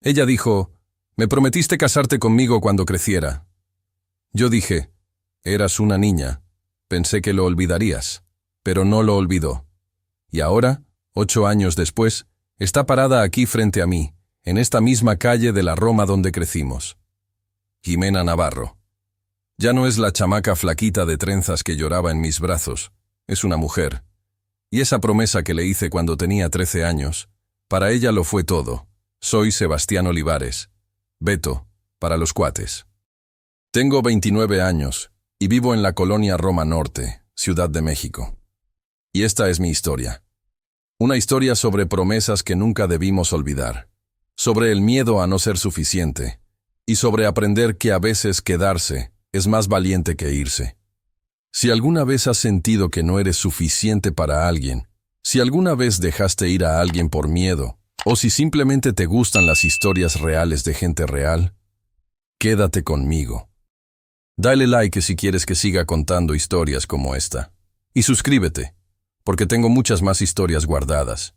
Ella dijo, «Me prometiste casarte conmigo cuando creciera». Yo dije, «Eras una niña. Pensé que lo olvidarías». Pero no lo olvidó. Y ahora, 8 años después, está parada aquí frente a mí, en esta misma calle de la Roma donde crecimos. Jimena Navarro. Ya no es la chamaca flaquita de trenzas que lloraba en mis brazos, es una mujer. Y esa promesa que le hice cuando tenía 13 años, para ella lo fue todo. Soy Sebastián Olivares. Beto, para los cuates. Tengo 29 años y vivo en la colonia Roma Norte, Ciudad de México. Y esta es mi historia. Una historia sobre promesas que nunca debimos olvidar, sobre el miedo a no ser suficiente, y sobre aprender que a veces quedarse es más valiente que irse. Si alguna vez has sentido que no eres suficiente para alguien, si alguna vez dejaste ir a alguien por miedo, o si simplemente te gustan las historias reales de gente real, quédate conmigo. Dale like si quieres que siga contando historias como esta. Y suscríbete, porque tengo muchas más historias guardadas.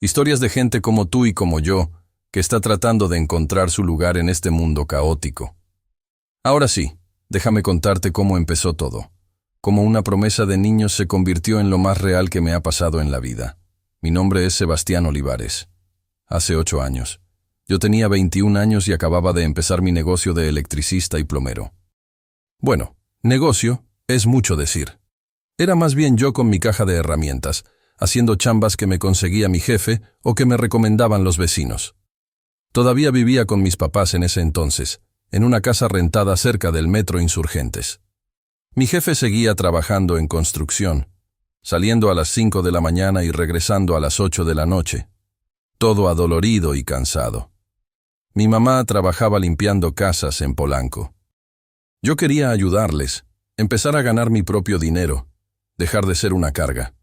Historias de gente como tú y como yo, que está tratando de encontrar su lugar en este mundo caótico. Ahora sí, déjame contarte cómo empezó todo. Cómo una promesa de niños se convirtió en lo más real que me ha pasado en la vida. Mi nombre es Sebastián Olivares. Hace 8 años. Yo tenía 21 años y acababa de empezar mi negocio de electricista y plomero. Bueno, negocio es mucho decir. Era más bien yo con mi caja de herramientas, haciendo chambas que me conseguía mi jefe o que me recomendaban los vecinos. Todavía vivía con mis papás en ese entonces, en una casa rentada cerca del Metro Insurgentes. Mi jefe seguía trabajando en construcción, saliendo a las 5 de la mañana y regresando a las 8 de la noche, todo adolorido y cansado. Mi mamá trabajaba limpiando casas en Polanco. Yo quería ayudarles, empezar a ganar mi propio dinero, dejar de ser una carga.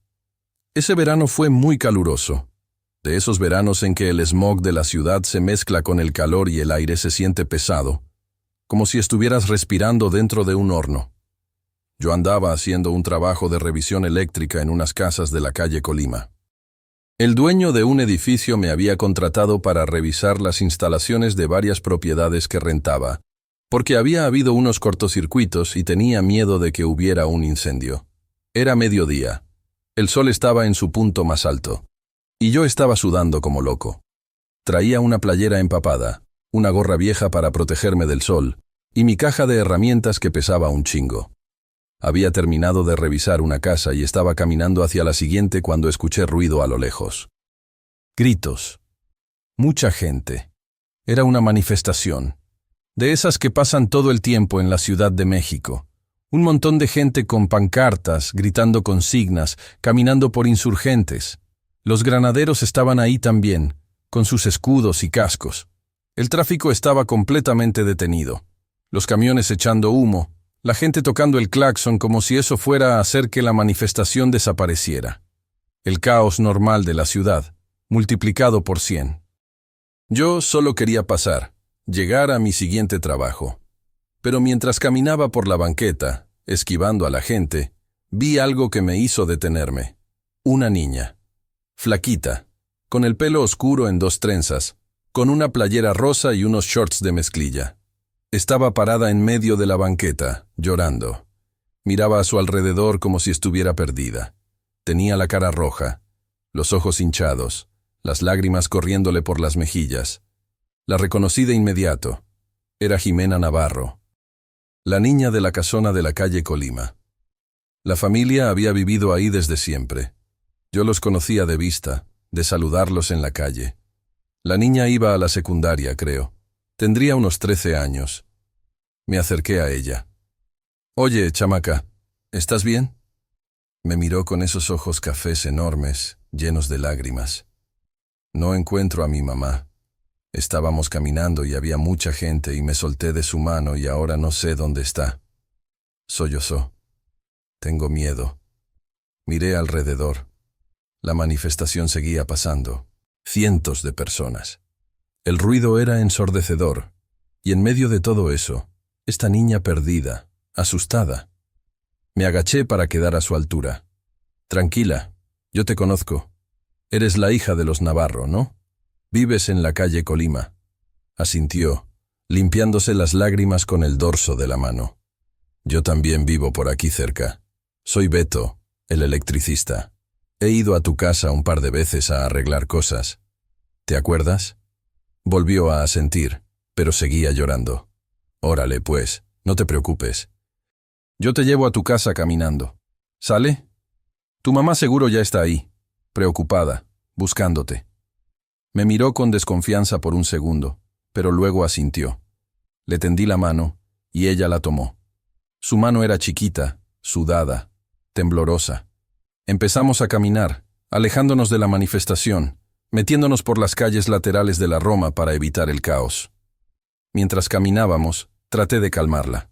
Ese verano fue muy caluroso, de esos veranos en que el smog de la ciudad se mezcla con el calor y el aire se siente pesado, como si estuvieras respirando dentro de un horno. Yo andaba haciendo un trabajo de revisión eléctrica en unas casas de la calle Colima. El dueño de un edificio me había contratado para revisar las instalaciones de varias propiedades que rentaba, porque había habido unos cortocircuitos y tenía miedo de que hubiera un incendio. Era mediodía. El sol estaba en su punto más alto. Y yo estaba sudando como loco. Traía una playera empapada, una gorra vieja para protegerme del sol, y mi caja de herramientas que pesaba un chingo. Había terminado de revisar una casa y estaba caminando hacia la siguiente cuando escuché ruido a lo lejos. Gritos. Mucha gente. Era una manifestación. De esas que pasan todo el tiempo en la Ciudad de México. Un montón de gente con pancartas, gritando consignas, caminando por Insurgentes. Los granaderos estaban ahí también, con sus escudos y cascos. El tráfico estaba completamente detenido. Los camiones echando humo, la gente tocando el claxon como si eso fuera a hacer que la manifestación desapareciera. El caos normal de la ciudad, multiplicado por 100. Yo solo quería pasar, llegar a mi siguiente trabajo. Pero mientras caminaba por la banqueta, esquivando a la gente, vi algo que me hizo detenerme. Una niña. Flaquita, con el pelo oscuro en 2 trenzas, con una playera rosa y unos shorts de mezclilla. Estaba parada en medio de la banqueta, llorando. Miraba a su alrededor como si estuviera perdida. Tenía la cara roja, los ojos hinchados, las lágrimas corriéndole por las mejillas. La reconocí de inmediato. Era Jimena Navarro. La niña de la casona de la calle Colima. La familia había vivido ahí desde siempre. Yo los conocía de vista, de saludarlos en la calle. La niña iba a la secundaria, creo. Tendría unos 13 años. Me acerqué a ella. «Oye, chamaca, ¿estás bien?» Me miró con esos ojos cafés enormes, llenos de lágrimas. No encuentro a mi mamá. Estábamos caminando y había mucha gente y me solté de su mano y ahora no sé dónde está. Sollozó. Tengo miedo. Miré alrededor. La manifestación seguía pasando. Cientos de personas. El ruido era ensordecedor. Y en medio de todo eso, esta niña perdida, asustada. Me agaché para quedar a su altura. «Tranquila, yo te conozco. Eres la hija de los Navarro, ¿no? Vives en la calle Colima. asintió, limpiándose las lágrimas con el dorso de la mano. Yo también vivo por aquí cerca. Soy Beto, el electricista. He ido a tu casa un par de veces a arreglar cosas. ¿Te acuerdas? Volvió a asentir, pero seguía llorando. Órale, pues, no te preocupes. Yo te llevo a tu casa caminando. ¿Sale? Tu mamá seguro ya está ahí, preocupada, buscándote. Me miró con desconfianza por un segundo, pero luego asintió. Le tendí la mano, y ella la tomó. Su mano era chiquita, sudada, temblorosa. Empezamos a caminar, alejándonos de la manifestación, metiéndonos por las calles laterales de la Roma para evitar el caos. Mientras caminábamos, traté de calmarla.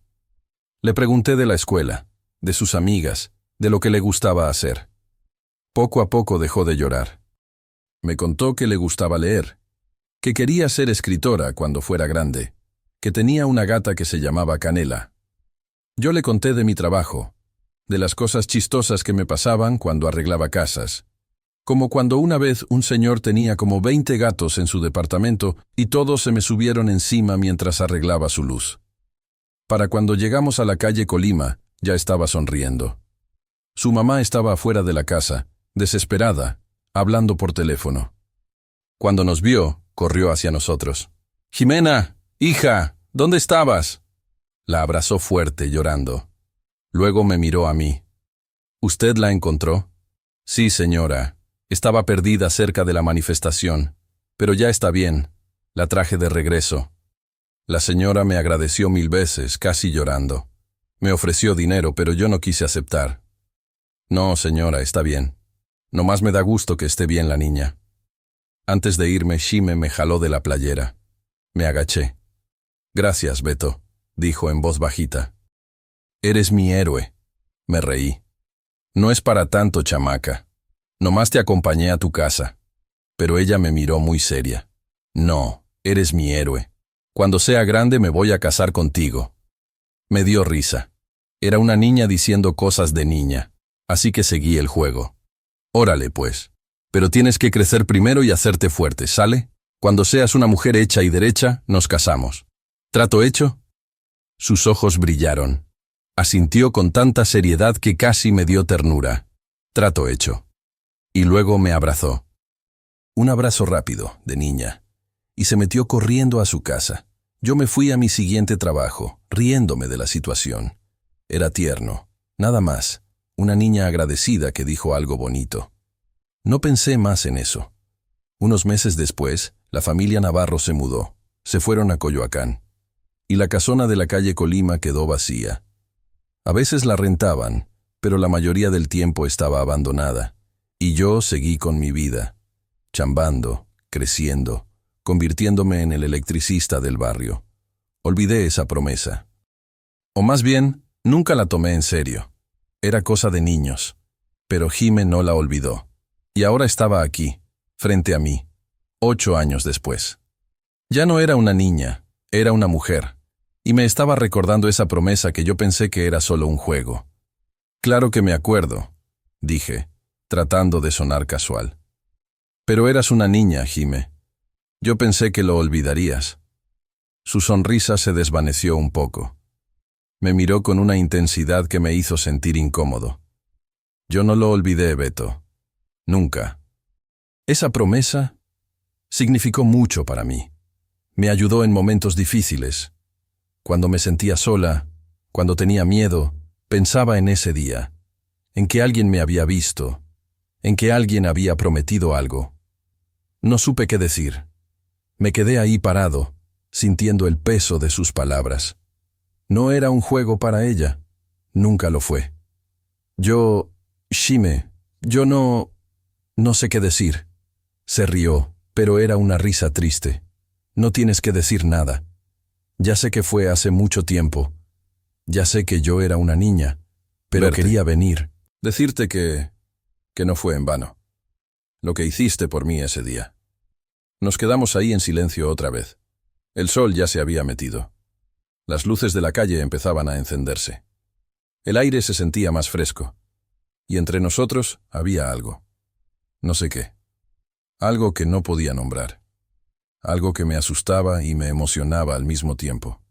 Le pregunté de la escuela, de sus amigas, de lo que le gustaba hacer. Poco a poco dejó de llorar. Me contó que le gustaba leer, que quería ser escritora cuando fuera grande, que tenía una gata que se llamaba Canela. Yo le conté de mi trabajo, de las cosas chistosas que me pasaban cuando arreglaba casas, como cuando una vez un señor tenía como 20 gatos en su departamento y todos se me subieron encima mientras arreglaba su luz. Para cuando llegamos a la calle Colima, ya estaba sonriendo. Su mamá estaba afuera de la casa, desesperada, hablando por teléfono. Cuando nos vio, corrió hacia nosotros. «Jimena, hija, ¿dónde estabas?» La abrazó fuerte, llorando. Luego me miró a mí. «¿Usted la encontró?» «Sí, señora. Estaba perdida cerca de la manifestación, pero ya está bien. La traje de regreso». La señora me agradeció 1000 veces, casi llorando. Me ofreció dinero, pero yo no quise aceptar. «No, señora, está bien. Nomás me da gusto que esté bien la niña». Antes de irme, Shime me jaló de la playera. Me agaché. «Gracias, Beto», dijo en voz bajita. «Eres mi héroe». Me reí. «No es para tanto, chamaca. Nomás te acompañé a tu casa». Pero ella me miró muy seria. «No, eres mi héroe. Cuando sea grande me voy a casar contigo». Me dio risa. Era una niña diciendo cosas de niña, así que seguí el juego. «Órale, pues. Pero tienes que crecer primero y hacerte fuerte, ¿sale? Cuando seas una mujer hecha y derecha, nos casamos. ¿Trato hecho?» Sus ojos brillaron. Asintió con tanta seriedad que casi me dio ternura. «Trato hecho». Y luego me abrazó. Un abrazo rápido, de niña. Y se metió corriendo a su casa. Yo me fui a mi siguiente trabajo, riéndome de la situación. Era tierno, nada más. Una niña agradecida que dijo algo bonito. No pensé más en eso. Unos meses después, la familia Navarro se mudó. Se fueron a Coyoacán. Y la casona de la calle Colima quedó vacía. A veces la rentaban, pero la mayoría del tiempo estaba abandonada. Y yo seguí con mi vida, chambando, creciendo, convirtiéndome en el electricista del barrio. Olvidé esa promesa. O más bien, nunca la tomé en serio. Era cosa de niños. Pero Jime no la olvidó. Y ahora estaba aquí, frente a mí, 8 años después. Ya no era una niña, era una mujer. Y me estaba recordando esa promesa que yo pensé que era solo un juego. «Claro que me acuerdo», dije, tratando de sonar casual. «Pero eras una niña, Jime. Yo pensé que lo olvidarías». Su sonrisa se desvaneció un poco. Me miró con una intensidad que me hizo sentir incómodo. «Yo no lo olvidé, Beto. Nunca. Esa promesa significó mucho para mí. Me ayudó en momentos difíciles. Cuando me sentía sola, cuando tenía miedo, pensaba en ese día, en que alguien me había visto, en que alguien había prometido algo. No supe qué decir. Me quedé ahí parado, sintiendo el peso de sus palabras. No era un juego para ella. Nunca lo fue. Shime, yo no sé qué decir». Se rió, pero era una risa triste. «No tienes que decir nada. Ya sé que fue hace mucho tiempo. Ya sé que yo era una niña, pero Verte. quería venir. Decirte que no fue en vano. Lo que hiciste por mí ese día. Nos quedamos ahí en silencio otra vez. El sol ya se había metido. Las luces de la calle empezaban a encenderse. El aire se sentía más fresco. Y entre nosotros había algo. No sé qué. Algo que no podía nombrar. algo que me asustaba y me emocionaba al mismo tiempo.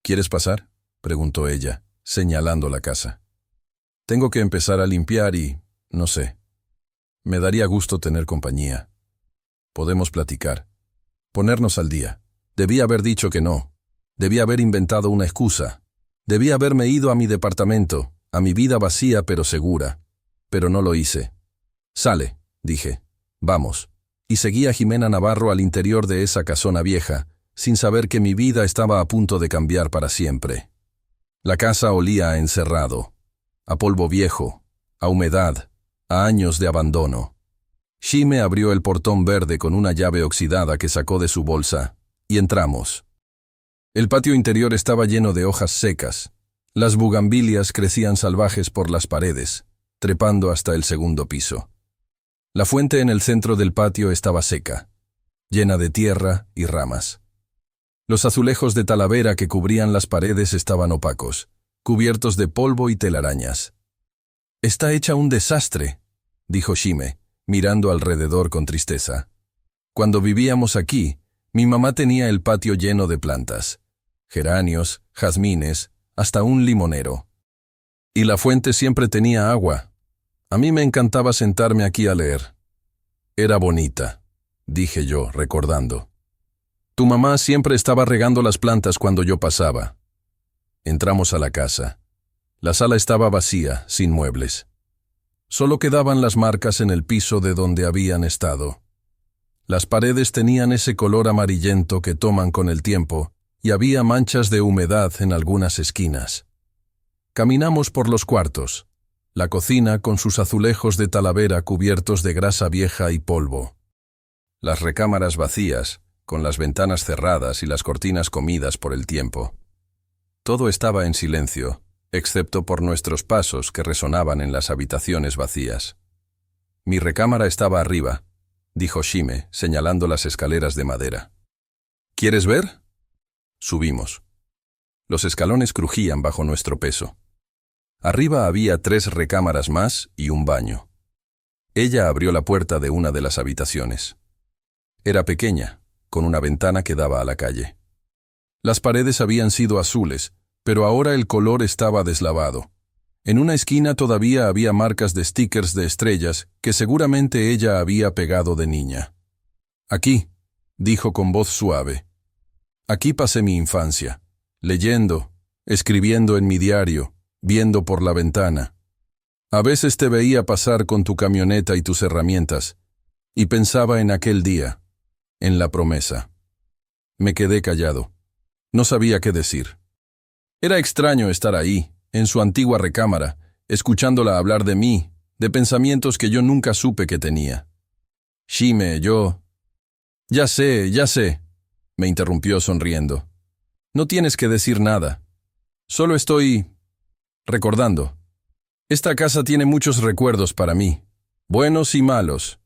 ¿Quieres pasar?, preguntó ella, señalando la casa. Tengo que empezar a limpiar y, no sé, me daría gusto tener compañía. Podemos platicar, ponernos al día. Debí haber dicho que no. Debí haber inventado una excusa. Debí haberme ido a mi departamento, a mi vida vacía pero segura. Pero no lo hice. Sale, dije. Vamos. Y seguí a Jimena Navarro al interior de esa casona vieja, sin saber que mi vida estaba a punto de cambiar para siempre. La casa olía a encerrado, a polvo viejo, a humedad, a años de abandono. Shime abrió el portón verde con una llave oxidada que sacó de su bolsa, y entramos. El patio interior estaba lleno de hojas secas. Las bugambilias crecían salvajes por las paredes, trepando hasta el segundo piso. La fuente en el centro del patio estaba seca, llena de tierra y ramas. Los azulejos de talavera que cubrían las paredes estaban opacos, cubiertos de polvo y telarañas. «Está hecha un desastre», dijo Shime, mirando alrededor con tristeza. «Cuando vivíamos aquí, mi mamá tenía el patio lleno de plantas, geranios, jazmines, hasta un limonero. Y la fuente siempre tenía agua. A mí me encantaba sentarme aquí a leer. Era bonita», dije yo, recordando. «Tu mamá siempre estaba regando las plantas cuando yo pasaba». Entramos a la casa. La sala estaba vacía, sin muebles. Solo quedaban las marcas en el piso de donde habían estado. Las paredes tenían ese color amarillento que toman con el tiempo, y había manchas de humedad en algunas esquinas. Caminamos por los cuartos. La cocina con sus azulejos de talavera cubiertos de grasa vieja y polvo. Las recámaras vacías, con las ventanas cerradas y las cortinas comidas por el tiempo. Todo estaba en silencio, excepto por nuestros pasos que resonaban en las habitaciones vacías. «Mi recámara estaba arriba», dijo Shime, señalando las escaleras de madera. «¿Quieres ver?» Subimos. Los escalones crujían bajo nuestro peso. Arriba había 3 recámaras más y un baño. Ella abrió la puerta de una de las habitaciones. Era pequeña, con una ventana que daba a la calle. Las paredes habían sido azules, pero ahora el color estaba deslavado. En una esquina todavía había marcas de stickers de estrellas que seguramente ella había pegado de niña. «Aquí», dijo con voz suave. «Aquí pasé mi infancia, leyendo, escribiendo en mi diario, viendo por la ventana. A veces te veía pasar con tu camioneta y tus herramientas, y pensaba en aquel día, en la promesa». Me quedé callado. No sabía qué decir. Era extraño estar ahí, en su antigua recámara, escuchándola hablar de mí, de pensamientos que yo nunca supe que tenía. «Shime, yo...» Ya sé», me interrumpió sonriendo. «No tienes que decir nada. Solo estoy... recordando. Esta casa tiene muchos recuerdos para mí, buenos y malos.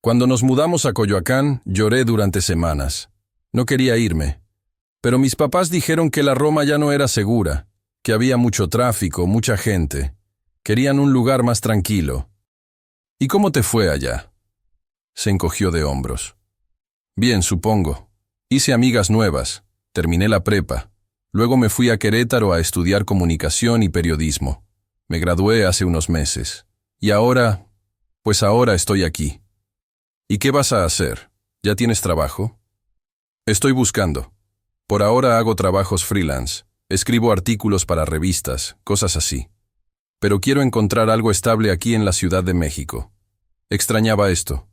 Cuando nos mudamos a Coyoacán, lloré durante semanas. No quería irme. Pero mis papás dijeron que la Roma ya no era segura, que había mucho tráfico, mucha gente. Querían un lugar más tranquilo. ¿Y cómo te fue allá?» Se encogió de hombros. «Bien, supongo. Hice amigas nuevas. Terminé la prepa. Luego me fui a Querétaro a estudiar comunicación y periodismo. Me gradué hace unos meses. Y ahora, pues ahora estoy aquí». «¿Y qué vas a hacer? ¿Ya tienes trabajo?» «Estoy buscando. Por ahora hago trabajos freelance. Escribo artículos para revistas, cosas así. Pero quiero encontrar algo estable aquí en la Ciudad de México. Extrañaba esto.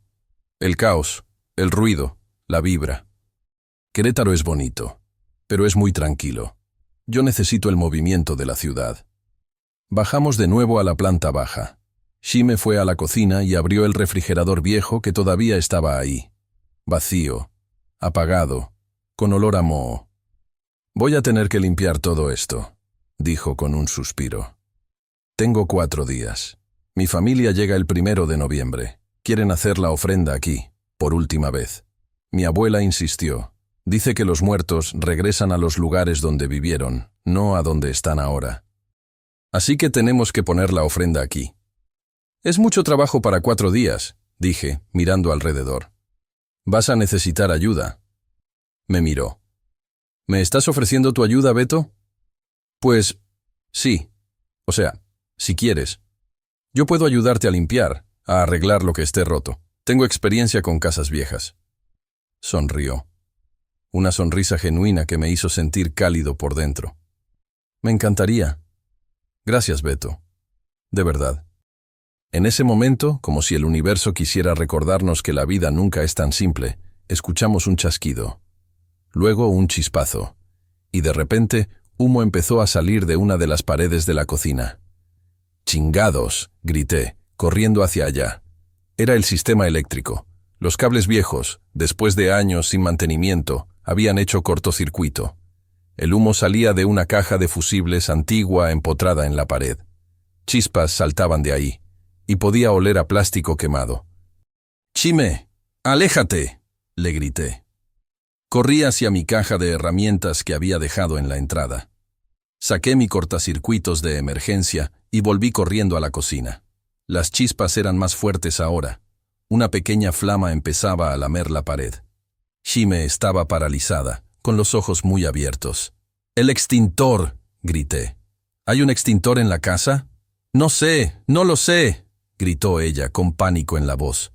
El caos, el ruido, la vibra. Querétaro es bonito, pero es muy tranquilo. Yo necesito el movimiento de la ciudad». Bajamos de nuevo a la planta baja. Shime fue a la cocina y abrió el refrigerador viejo que todavía estaba ahí. Vacío, apagado, con olor a moho. «Voy a tener que limpiar todo esto», dijo con un suspiro. «Tengo 4 días. Mi familia llega el 1 de noviembre. Quieren hacer la ofrenda aquí, por última vez. Mi abuela insistió. Dice que los muertos regresan a los lugares donde vivieron, no a donde están ahora. Así que tenemos que poner la ofrenda aquí». «Es mucho trabajo para 4 días», dije, mirando alrededor. «Vas a necesitar ayuda». Me miró. ¿Me estás ofreciendo tu ayuda, Beto? Pues, sí. O sea, si quieres. Yo puedo ayudarte a limpiar, a arreglar lo que esté roto. Tengo experiencia con casas viejas. Sonrió. Una sonrisa genuina que me hizo sentir cálido por dentro. Me encantaría. Gracias, Beto. De verdad. En ese momento, como si el universo quisiera recordarnos que la vida nunca es tan simple, escuchamos un chasquido. Luego un chispazo. Y de repente, humo empezó a salir de una de las paredes de la cocina. «¡Chingados!», grité, corriendo hacia allá. Era el sistema eléctrico. Los cables viejos, después de años sin mantenimiento, habían hecho cortocircuito. El humo salía de una caja de fusibles antigua empotrada en la pared. Chispas saltaban de ahí, y podía oler a plástico quemado. «¡Chime! ¡Aléjate!», le grité. Corrí hacia mi caja de herramientas que había dejado en la entrada. Saqué mi cortacircuitos de emergencia y volví corriendo a la cocina. Las chispas eran más fuertes ahora. Una pequeña flama empezaba a lamer la pared. Shime estaba paralizada, con los ojos muy abiertos. «¡El extintor!», grité. «¿Hay un extintor en la casa?». «No sé, no lo sé», gritó ella con pánico en la voz.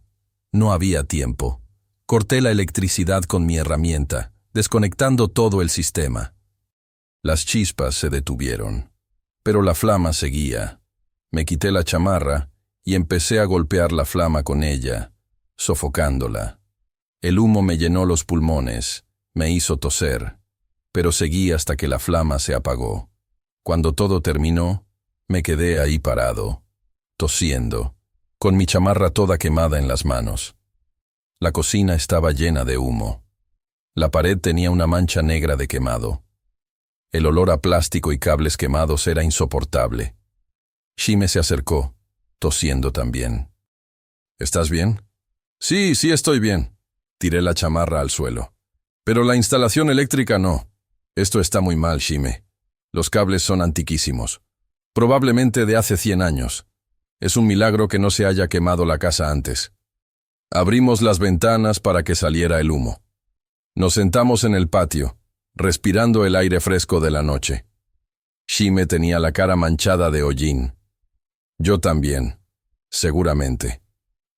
No había tiempo. Corté la electricidad con mi herramienta, desconectando todo el sistema. Las chispas se detuvieron, pero la flama seguía. Me quité la chamarra y empecé a golpear la flama con ella, sofocándola. El humo me llenó los pulmones, me hizo toser, pero seguí hasta que la flama se apagó. Cuando todo terminó, me quedé ahí parado, tosiendo, con mi chamarra toda quemada en las manos. La cocina estaba llena de humo. La pared tenía una mancha negra de quemado. El olor a plástico y cables quemados era insoportable. Shime se acercó, tosiendo también. «¿Estás bien?» «Sí, sí estoy bien». Tiré la chamarra al suelo. «Pero la instalación eléctrica no. Esto está muy mal, Shime. Los cables son antiquísimos. Probablemente de hace 100 años. Es un milagro que no se haya quemado la casa antes». Abrimos las ventanas para que saliera el humo. Nos sentamos en el patio, respirando el aire fresco de la noche. Shime tenía la cara manchada de hollín. Yo también, seguramente.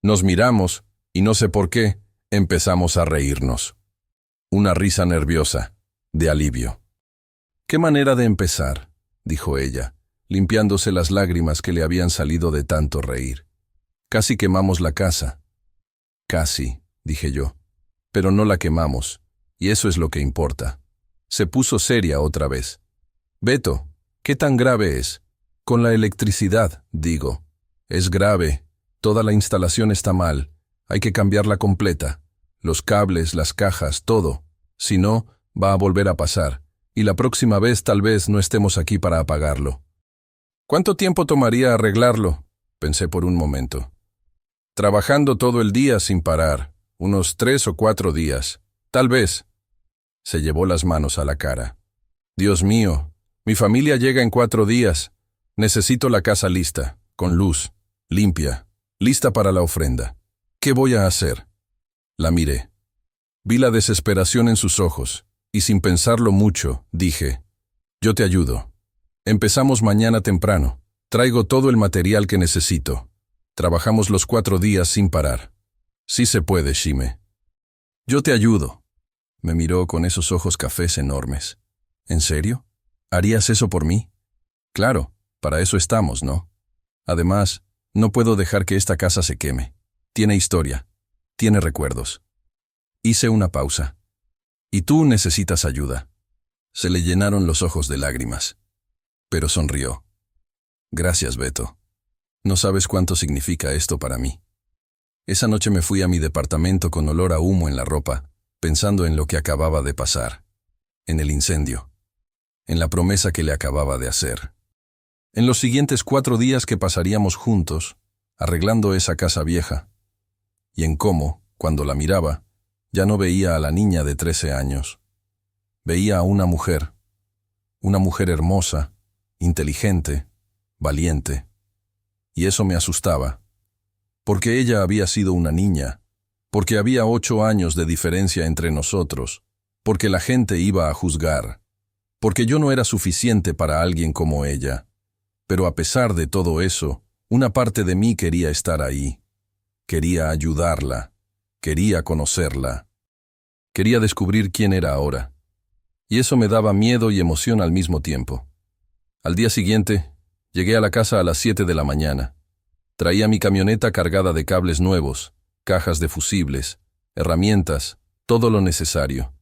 Nos miramos, y no sé por qué, empezamos a reírnos. Una risa nerviosa, de alivio. «¿Qué manera de empezar?», dijo ella, limpiándose las lágrimas que le habían salido de tanto reír. «Casi quemamos la casa». «Casi», dije yo, «pero no la quemamos, y eso es lo que importa». Se puso seria otra vez. «Beto, ¿qué tan grave es?». «Con la electricidad», digo. «Es grave. Toda la instalación está mal. Hay que cambiarla completa. Los cables, las cajas, todo. Si no, va a volver a pasar. Y la próxima vez tal vez no estemos aquí para apagarlo». «¿Cuánto tiempo tomaría arreglarlo?», pensé por un momento. «Trabajando todo el día sin parar. Unos 3 o 4 días. Tal vez». Se llevó las manos a la cara. «Dios mío, mi familia llega en 4 días. Necesito la casa lista, con luz, limpia, lista para la ofrenda. ¿Qué voy a hacer?». La miré. Vi la desesperación en sus ojos, y sin pensarlo mucho, dije, «Yo te ayudo. Empezamos mañana temprano. Traigo todo el material que necesito. Trabajamos los 4 días sin parar. Sí se puede, Shime». «Yo te ayudo». Me miró con esos ojos cafés enormes. «¿En serio? ¿Harías eso por mí?». «Claro, para eso estamos, ¿no? Además, no puedo dejar que esta casa se queme. Tiene historia, tiene recuerdos». Hice una pausa. «Y tú necesitas ayuda». Se le llenaron los ojos de lágrimas, pero sonrió. «Gracias, Beto. No sabes cuánto significa esto para mí». Esa noche me fui a mi departamento con olor a humo en la ropa, pensando en lo que acababa de pasar, en el incendio, en la promesa que le acababa de hacer, en los siguientes 4 días que pasaríamos juntos, arreglando esa casa vieja, y en cómo, cuando la miraba, ya no veía a la niña de 13 años. Veía a una mujer hermosa, inteligente, valiente, y eso me asustaba, porque ella había sido una niña, porque había 8 años de diferencia entre nosotros, porque la gente iba a juzgar, porque yo no era suficiente para alguien como ella. Pero a pesar de todo eso, una parte de mí quería estar ahí. Quería ayudarla. Quería conocerla. Quería descubrir quién era ahora. Y eso me daba miedo y emoción al mismo tiempo. Al día siguiente, llegué a la casa a las 7 de la mañana. Traía mi camioneta cargada de cables nuevos, cajas de fusibles, herramientas, todo lo necesario.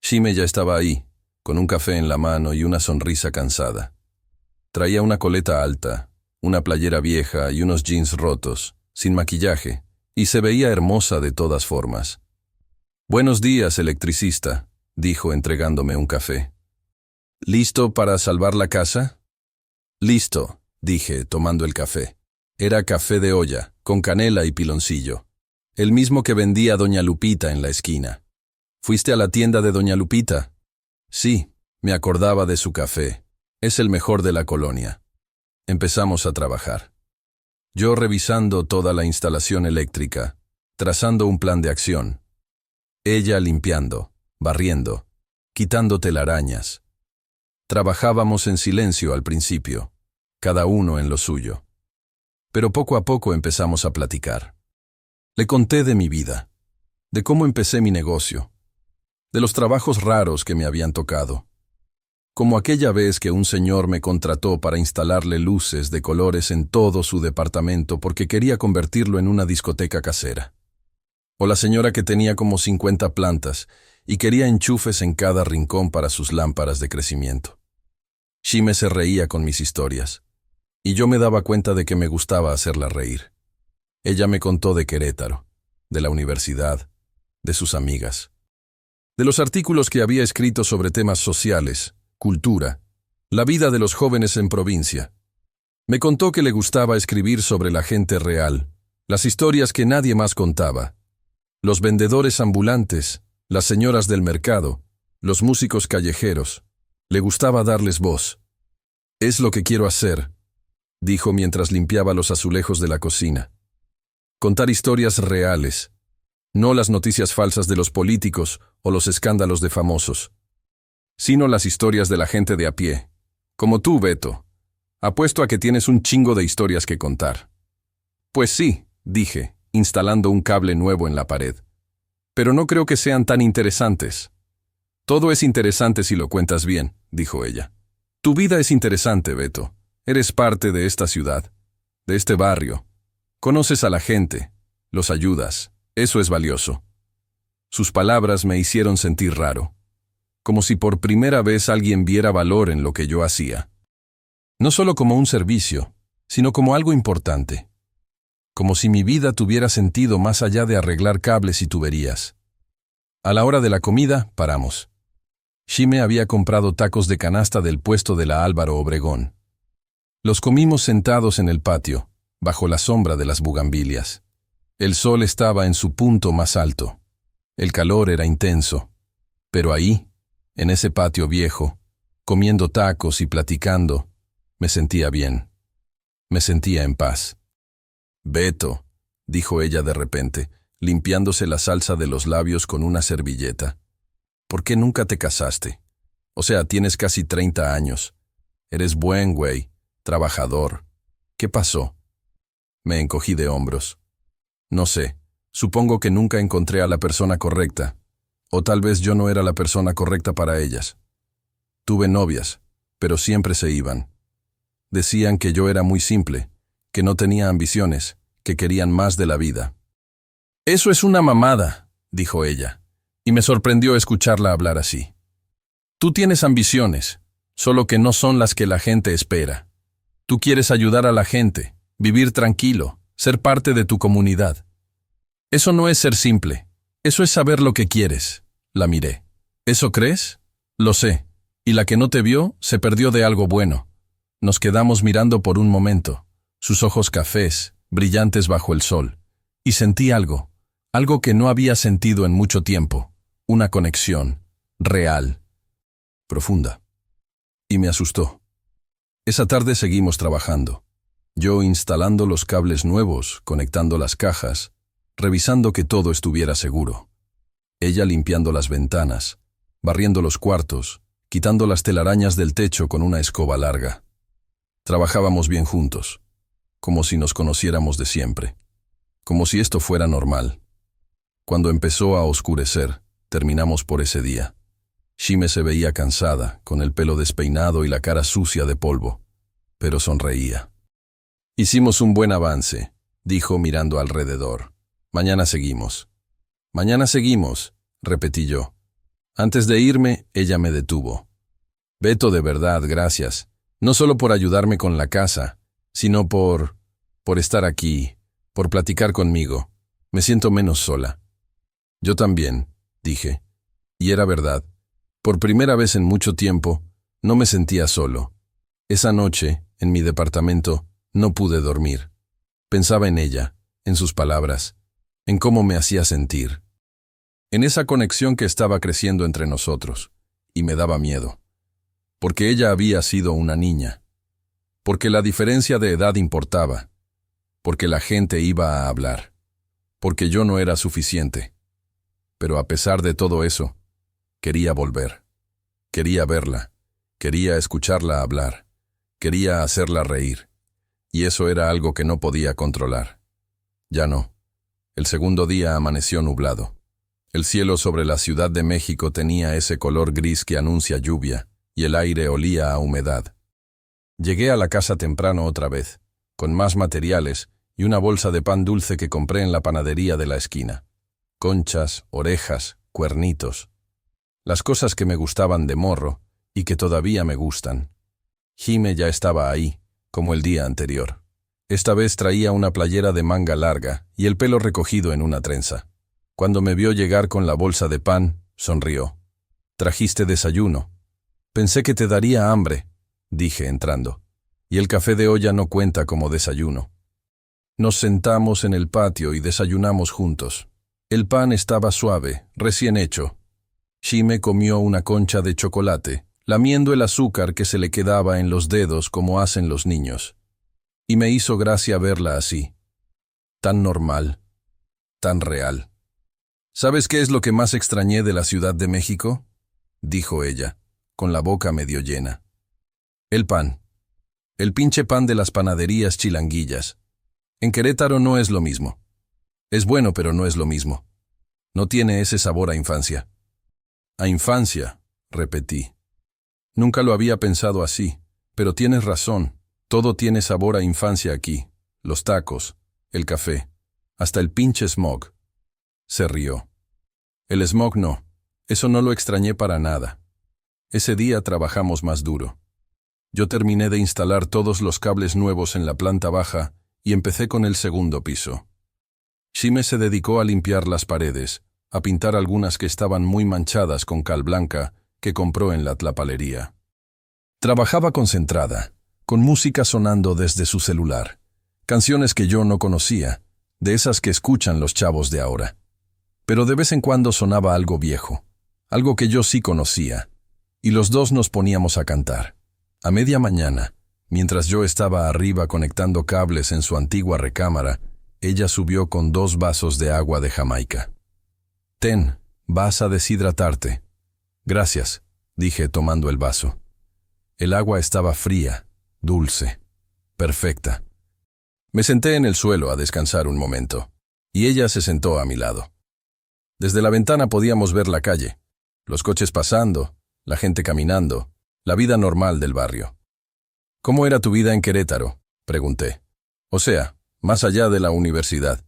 Shime ya estaba ahí, con un café en la mano y una sonrisa cansada. Traía una coleta alta, una playera vieja y unos jeans rotos, sin maquillaje, y se veía hermosa de todas formas. «Buenos días, electricista», dijo entregándome un café. «¿Listo para salvar la casa?» «Listo», dije, tomando el café. Era café de olla, con canela y piloncillo. El mismo que vendía doña Lupita en la esquina. «¿Fuiste a la tienda de doña Lupita?» «Sí, me acordaba de su café. Es el mejor de la colonia». Empezamos a trabajar. Yo revisando toda la instalación eléctrica, trazando un plan de acción. Ella limpiando, barriendo, quitando telarañas. Trabajábamos en silencio al principio, cada uno en lo suyo. Pero poco a poco empezamos a platicar. Le conté de mi vida, de cómo empecé mi negocio, de los trabajos raros que me habían tocado. Como aquella vez que un señor me contrató para instalarle luces de colores en todo su departamento porque quería convertirlo en una discoteca casera. O la señora que tenía como 50 plantas y quería enchufes en cada rincón para sus lámparas de crecimiento. Shime se reía con mis historias, y yo me daba cuenta de que me gustaba hacerla reír. Ella me contó de Querétaro, de la universidad, de sus amigas, de los artículos que había escrito sobre temas sociales, cultura, la vida de los jóvenes en provincia. Me contó que le gustaba escribir sobre la gente real, las historias que nadie más contaba. Los vendedores ambulantes, las señoras del mercado, los músicos callejeros. Le gustaba darles voz. «Es lo que quiero hacer», dijo mientras limpiaba los azulejos de la cocina. «Contar historias reales, no las noticias falsas de los políticos o los escándalos de famosos, sino las historias de la gente de a pie, como tú, Beto. Apuesto a que tienes un chingo de historias que contar». «Pues sí», dije, instalando un cable nuevo en la pared. «Pero no creo que sean tan interesantes». «Todo es interesante si lo cuentas bien», dijo ella. «Tu vida es interesante, Beto. Eres parte de esta ciudad, de este barrio. Conoces a la gente, los ayudas. Eso es valioso». Sus palabras me hicieron sentir raro, como si por primera vez alguien viera valor en lo que yo hacía. No solo como un servicio, sino como algo importante. Como si mi vida tuviera sentido más allá de arreglar cables y tuberías. A la hora de la comida, paramos. Shime había comprado tacos de canasta del puesto de la Álvaro Obregón. Los comimos sentados en el patio, bajo la sombra de las bugambilias. El sol estaba en su punto más alto. El calor era intenso. Pero ahí, en ese patio viejo, comiendo tacos y platicando, me sentía bien. Me sentía en paz. «Beto», dijo ella de repente, limpiándose la salsa de los labios con una servilleta. «¿Por qué nunca te casaste? O sea, tienes casi 30 años. Eres buen güey, trabajador. ¿Qué pasó?» Me encogí de hombros. No sé, supongo que nunca encontré a la persona correcta. O tal vez yo no era la persona correcta para ellas. Tuve novias, pero siempre se iban. Decían que yo era muy simple, que no tenía ambiciones, que querían más de la vida. «Eso es una mamada», dijo ella, y me sorprendió escucharla hablar así. «Tú tienes ambiciones, solo que no son las que la gente espera. Tú quieres ayudar a la gente, vivir tranquilo, ser parte de tu comunidad. Eso no es ser simple, eso es saber lo que quieres». La miré. «¿Eso crees?» «Lo sé, y la que no te vio se perdió de algo bueno». Nos quedamos mirando por un momento, sus ojos cafés, brillantes bajo el sol, y sentí algo que no había sentido en mucho tiempo, una conexión, real, profunda. Y me asustó. Esa tarde seguimos trabajando, yo instalando los cables nuevos, conectando las cajas, revisando que todo estuviera seguro. Ella limpiando las ventanas, barriendo los cuartos, quitando las telarañas del techo con una escoba larga. Trabajábamos bien juntos, como si nos conociéramos de siempre, como si esto fuera normal. Cuando empezó a oscurecer, terminamos por ese día. Shime se veía cansada, con el pelo despeinado y la cara sucia de polvo, pero sonreía. Hicimos un buen avance, dijo mirando alrededor. Mañana seguimos. Mañana seguimos, repetí yo. Antes de irme, ella me detuvo. Beto, de verdad, gracias. No solo por ayudarme con la casa, sino por estar aquí, por platicar conmigo. Me siento menos sola. Yo también, dije. Y era verdad. Por primera vez en mucho tiempo, no me sentía solo. Esa noche, en mi departamento, no pude dormir. Pensaba en ella, en sus palabras, en cómo me hacía sentir. En esa conexión que estaba creciendo entre nosotros, y me daba miedo. Porque ella había sido una niña. Porque la diferencia de edad importaba. Porque la gente iba a hablar. Porque yo no era suficiente. Pero a pesar de todo eso, quería volver. Quería verla. Quería escucharla hablar. Quería hacerla reír. Y eso era algo que no podía controlar. Ya no. El segundo día amaneció nublado. El cielo sobre la Ciudad de México tenía ese color gris que anuncia lluvia, y el aire olía a humedad. Llegué a la casa temprano otra vez, con más materiales y una bolsa de pan dulce que compré en la panadería de la esquina. Conchas, orejas, cuernitos. Las cosas que me gustaban de morro y que todavía me gustan. Jime ya estaba ahí, como el día anterior. Esta vez traía una playera de manga larga y el pelo recogido en una trenza. Cuando me vio llegar con la bolsa de pan, sonrió. «¿Trajiste desayuno?» «Pensé que te daría hambre», dije entrando. «Y el café de olla no cuenta como desayuno». Nos sentamos en el patio y desayunamos juntos. El pan estaba suave, recién hecho. Shime comió una concha de chocolate, lamiendo el azúcar que se le quedaba en los dedos como hacen los niños. Y me hizo gracia verla así. Tan normal, tan real. «¿Sabes qué es lo que más extrañé de la Ciudad de México?», dijo ella, con la boca medio llena. «El pan. El pinche pan de las panaderías chilanguillas. En Querétaro no es lo mismo. Es bueno, pero no es lo mismo. No tiene ese sabor a infancia». «A infancia», repetí. Nunca lo había pensado así, pero tienes razón. Todo tiene sabor a infancia aquí. Los tacos, el café, hasta el pinche smog. Se rió. El smog no. Eso no lo extrañé para nada. Ese día trabajamos más duro. Yo terminé de instalar todos los cables nuevos en la planta baja y empecé con el segundo piso. Shime se dedicó a limpiar las paredes, a pintar algunas que estaban muy manchadas con cal blanca que compró en la tlapalería. Trabajaba concentrada, con música sonando desde su celular, canciones que yo no conocía, de esas que escuchan los chavos de ahora. Pero de vez en cuando sonaba algo viejo, algo que yo sí conocía, y los dos nos poníamos a cantar. A media mañana, mientras yo estaba arriba conectando cables en su antigua recámara, ella subió con 2 vasos de agua de Jamaica. «Ten, vas a deshidratarte». «Gracias», dije tomando el vaso. El agua estaba fría, dulce, perfecta. Me senté en el suelo a descansar un momento, y ella se sentó a mi lado. Desde la ventana podíamos ver la calle, los coches pasando, la gente caminando, la vida normal del barrio. «¿Cómo era tu vida en Querétaro?», pregunté. «O sea, más allá de la universidad.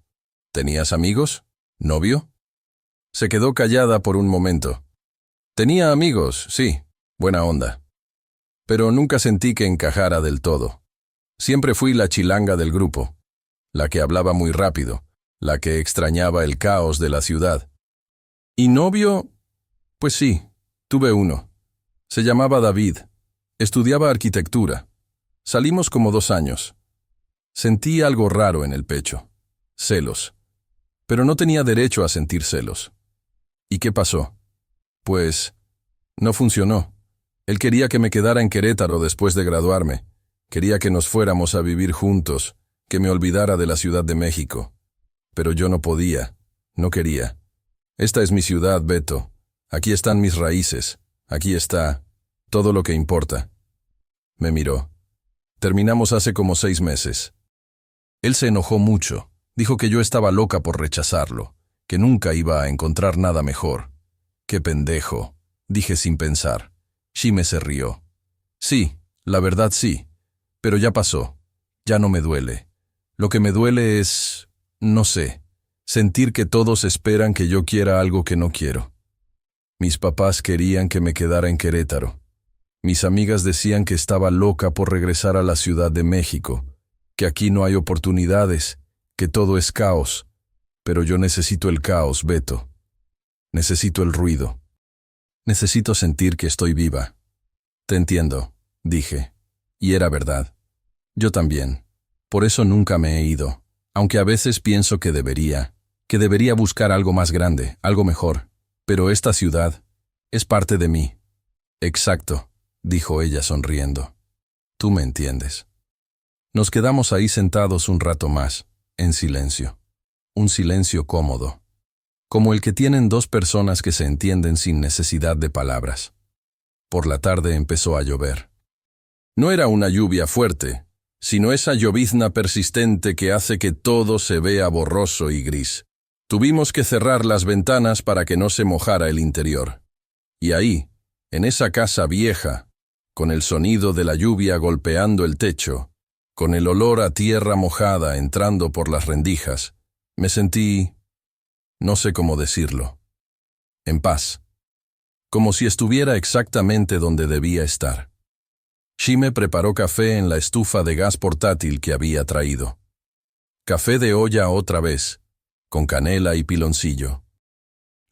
¿Tenías amigos? ¿Novio?» Se quedó callada por un momento. «Tenía amigos, sí, buena onda. Pero nunca sentí que encajara del todo. Siempre fui la chilanga del grupo, la que hablaba muy rápido, la que extrañaba el caos de la ciudad. ¿Y novio? Pues sí, tuve uno. Se llamaba David. Estudiaba arquitectura. Salimos como 2 años. Sentí algo raro en el pecho. Celos. Pero no tenía derecho a sentir celos. ¿Y qué pasó? Pues no funcionó. Él quería que me quedara en Querétaro después de graduarme. Quería que nos fuéramos a vivir juntos, que me olvidara de la Ciudad de México. Pero yo no podía, no quería. Esta es mi ciudad, Beto. Aquí están mis raíces. Aquí está todo lo que importa. Me miró. Terminamos hace como 6 meses. Él se enojó mucho. Dijo que yo estaba loca por rechazarlo, que nunca iba a encontrar nada mejor. ¡Qué pendejo!, dije sin pensar. Shime se rió. Sí, la verdad sí, pero ya pasó. Ya no me duele. Lo que me duele es, no sé, sentir que todos esperan que yo quiera algo que no quiero. Mis papás querían que me quedara en Querétaro. Mis amigas decían que estaba loca por regresar a la Ciudad de México, que aquí no hay oportunidades, que todo es caos. Pero yo necesito el caos, Beto. Necesito el ruido. Necesito sentir que estoy viva. Te entiendo, dije. Y era verdad. Yo también. Por eso nunca me he ido, aunque a veces pienso que debería buscar algo más grande, algo mejor. Pero esta ciudad es parte de mí. Exacto, dijo ella sonriendo. Tú me entiendes. Nos quedamos ahí sentados un rato más, en silencio. Un silencio cómodo, como el que tienen 2 personas que se entienden sin necesidad de palabras. Por la tarde empezó a llover. No era una lluvia fuerte, sino esa llovizna persistente que hace que todo se vea borroso y gris. Tuvimos que cerrar las ventanas para que no se mojara el interior. Y ahí, en esa casa vieja, con el sonido de la lluvia golpeando el techo, con el olor a tierra mojada entrando por las rendijas, me sentí, no sé cómo decirlo, en paz, como si estuviera exactamente donde debía estar. Shime preparó café en la estufa de gas portátil que había traído. Café de olla otra vez, con canela y piloncillo.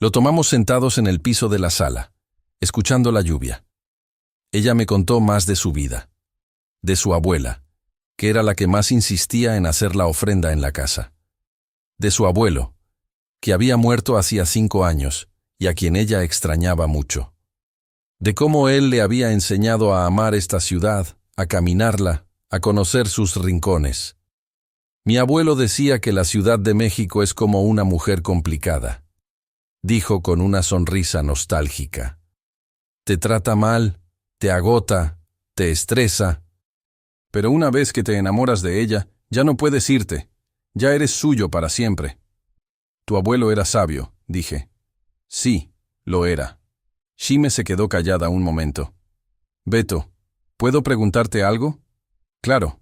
Lo tomamos sentados en el piso de la sala, escuchando la lluvia. Ella me contó más de su vida, de su abuela, que era la que más insistía en hacer la ofrenda en la casa, de su abuelo, que había muerto hacía 5 años y a quien ella extrañaba mucho, de cómo él le había enseñado a amar esta ciudad, a caminarla, a conocer sus rincones. Mi abuelo decía que la Ciudad de México es como una mujer complicada, dijo con una sonrisa nostálgica. Te trata mal, te agota, te estresa, pero una vez que te enamoras de ella, ya no puedes irte, ya eres suyo para siempre. Tu abuelo era sabio, dije. Sí, lo era. Shime se quedó callada un momento. Beto, ¿puedo preguntarte algo? Claro.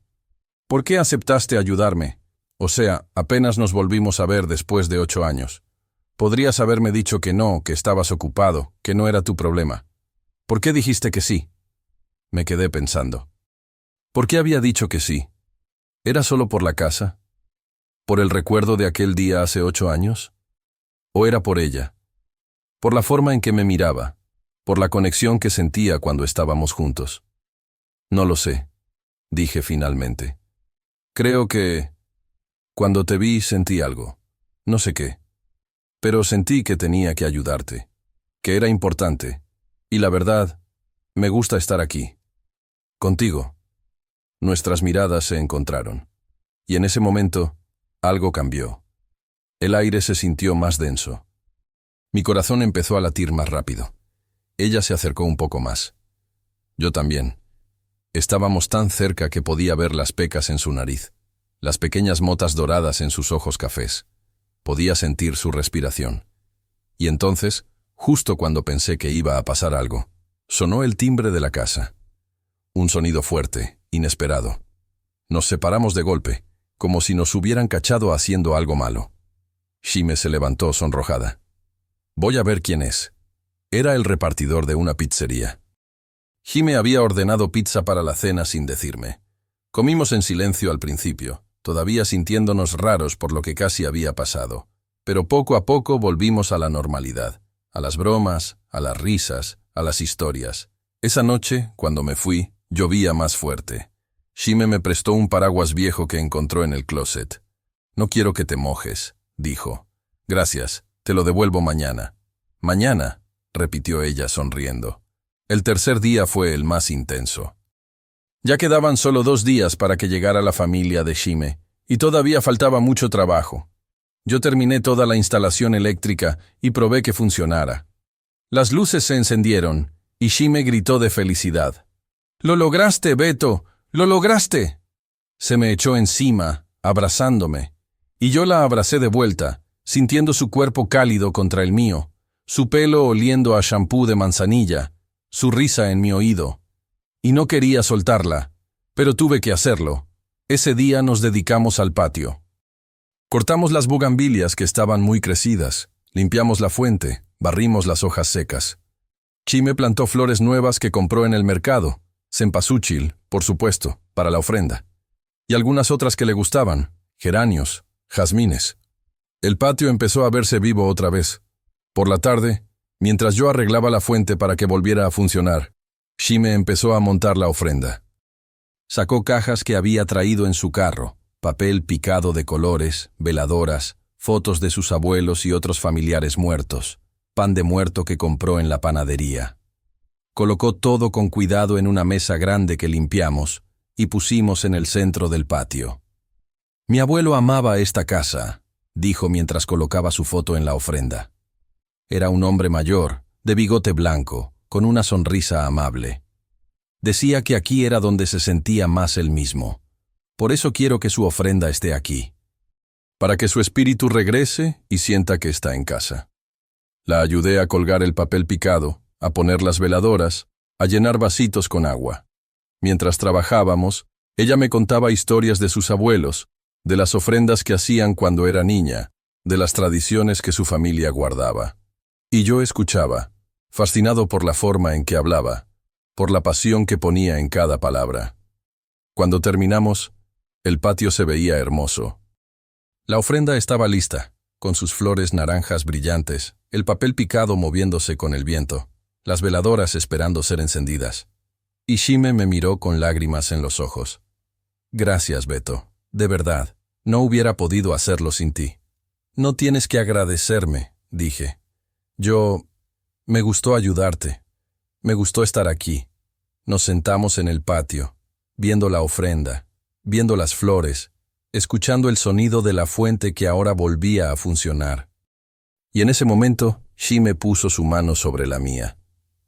¿Por qué aceptaste ayudarme? O sea, apenas nos volvimos a ver después de 8 años. Podrías haberme dicho que no, que estabas ocupado, que no era tu problema. ¿Por qué dijiste que sí? Me quedé pensando. ¿Por qué había dicho que sí? ¿Era solo por la casa? ¿Por el recuerdo de aquel día hace 8 años? ¿O era por ella? Por la forma en que me miraba, por la conexión que sentía cuando estábamos juntos. No lo sé, dije finalmente. Creo que, cuando te vi, sentí algo. No sé qué. Pero sentí que tenía que ayudarte, que era importante. Y la verdad, me gusta estar aquí. Contigo. Nuestras miradas se encontraron. Y en ese momento, algo cambió. El aire se sintió más denso. Mi corazón empezó a latir más rápido. Ella se acercó un poco más. Yo también. Estábamos tan cerca que podía ver las pecas en su nariz, las pequeñas motas doradas en sus ojos cafés. Podía sentir su respiración. Y entonces, justo cuando pensé que iba a pasar algo, sonó el timbre de la casa. Un sonido fuerte, inesperado. Nos separamos de golpe, como si nos hubieran cachado haciendo algo malo. Shime se levantó sonrojada. Voy a ver quién es. Era el repartidor de una pizzería. Shime había ordenado pizza para la cena sin decirme. Comimos en silencio al principio, todavía sintiéndonos raros por lo que casi había pasado. Pero poco a poco volvimos a la normalidad, a las bromas, a las risas, a las historias. Esa noche, cuando me fui, llovía más fuerte. Shime me prestó un paraguas viejo que encontró en el closet. No quiero que te mojes, dijo. Gracias, te lo devuelvo mañana. Mañana, repitió ella sonriendo. El tercer día fue el más intenso. Ya quedaban solo 2 días para que llegara la familia de Shime, y todavía faltaba mucho trabajo. Yo terminé toda la instalación eléctrica y probé que funcionara. Las luces se encendieron, y Shime gritó de felicidad. «¡Lo lograste, Beto! ¡Lo lograste!». Se me echó encima, abrazándome, y yo la abracé de vuelta, sintiendo su cuerpo cálido contra el mío, su pelo oliendo a shampoo de manzanilla, su risa en mi oído. Y no quería soltarla, pero tuve que hacerlo. Ese día nos dedicamos al patio. Cortamos las bugambilias que estaban muy crecidas, limpiamos la fuente, barrimos las hojas secas. Shime plantó flores nuevas que compró en el mercado, cempasúchil, por supuesto, para la ofrenda, y algunas otras que le gustaban, geranios, jazmines. El patio empezó a verse vivo otra vez. Por la tarde, mientras yo arreglaba la fuente para que volviera a funcionar, Shime empezó a montar la ofrenda. Sacó cajas que había traído en su carro, papel picado de colores, veladoras, fotos de sus abuelos y otros familiares muertos, pan de muerto que compró en la panadería. Colocó todo con cuidado en una mesa grande que limpiamos y pusimos en el centro del patio. «Mi abuelo amaba esta casa», dijo mientras colocaba su foto en la ofrenda. Era un hombre mayor, de bigote blanco, con una sonrisa amable. Decía que aquí era donde se sentía más él mismo. Por eso quiero que su ofrenda esté aquí, para que su espíritu regrese y sienta que está en casa. La ayudé a colgar el papel picado, a poner las veladoras, a llenar vasitos con agua. Mientras trabajábamos, ella me contaba historias de sus abuelos, de las ofrendas que hacían cuando era niña, de las tradiciones que su familia guardaba. Y yo escuchaba, fascinado por la forma en que hablaba, por la pasión que ponía en cada palabra. Cuando terminamos, el patio se veía hermoso. La ofrenda estaba lista, con sus flores naranjas brillantes, el papel picado moviéndose con el viento, las veladoras esperando ser encendidas. Y Shime me miró con lágrimas en los ojos. «Gracias, Beto. De verdad, no hubiera podido hacerlo sin ti». «No tienes que agradecerme», dije. Me gustó ayudarte. Me gustó estar aquí. Nos sentamos en el patio, viendo la ofrenda, viendo las flores, escuchando el sonido de la fuente que ahora volvía a funcionar. Y en ese momento, Shime puso su mano sobre la mía.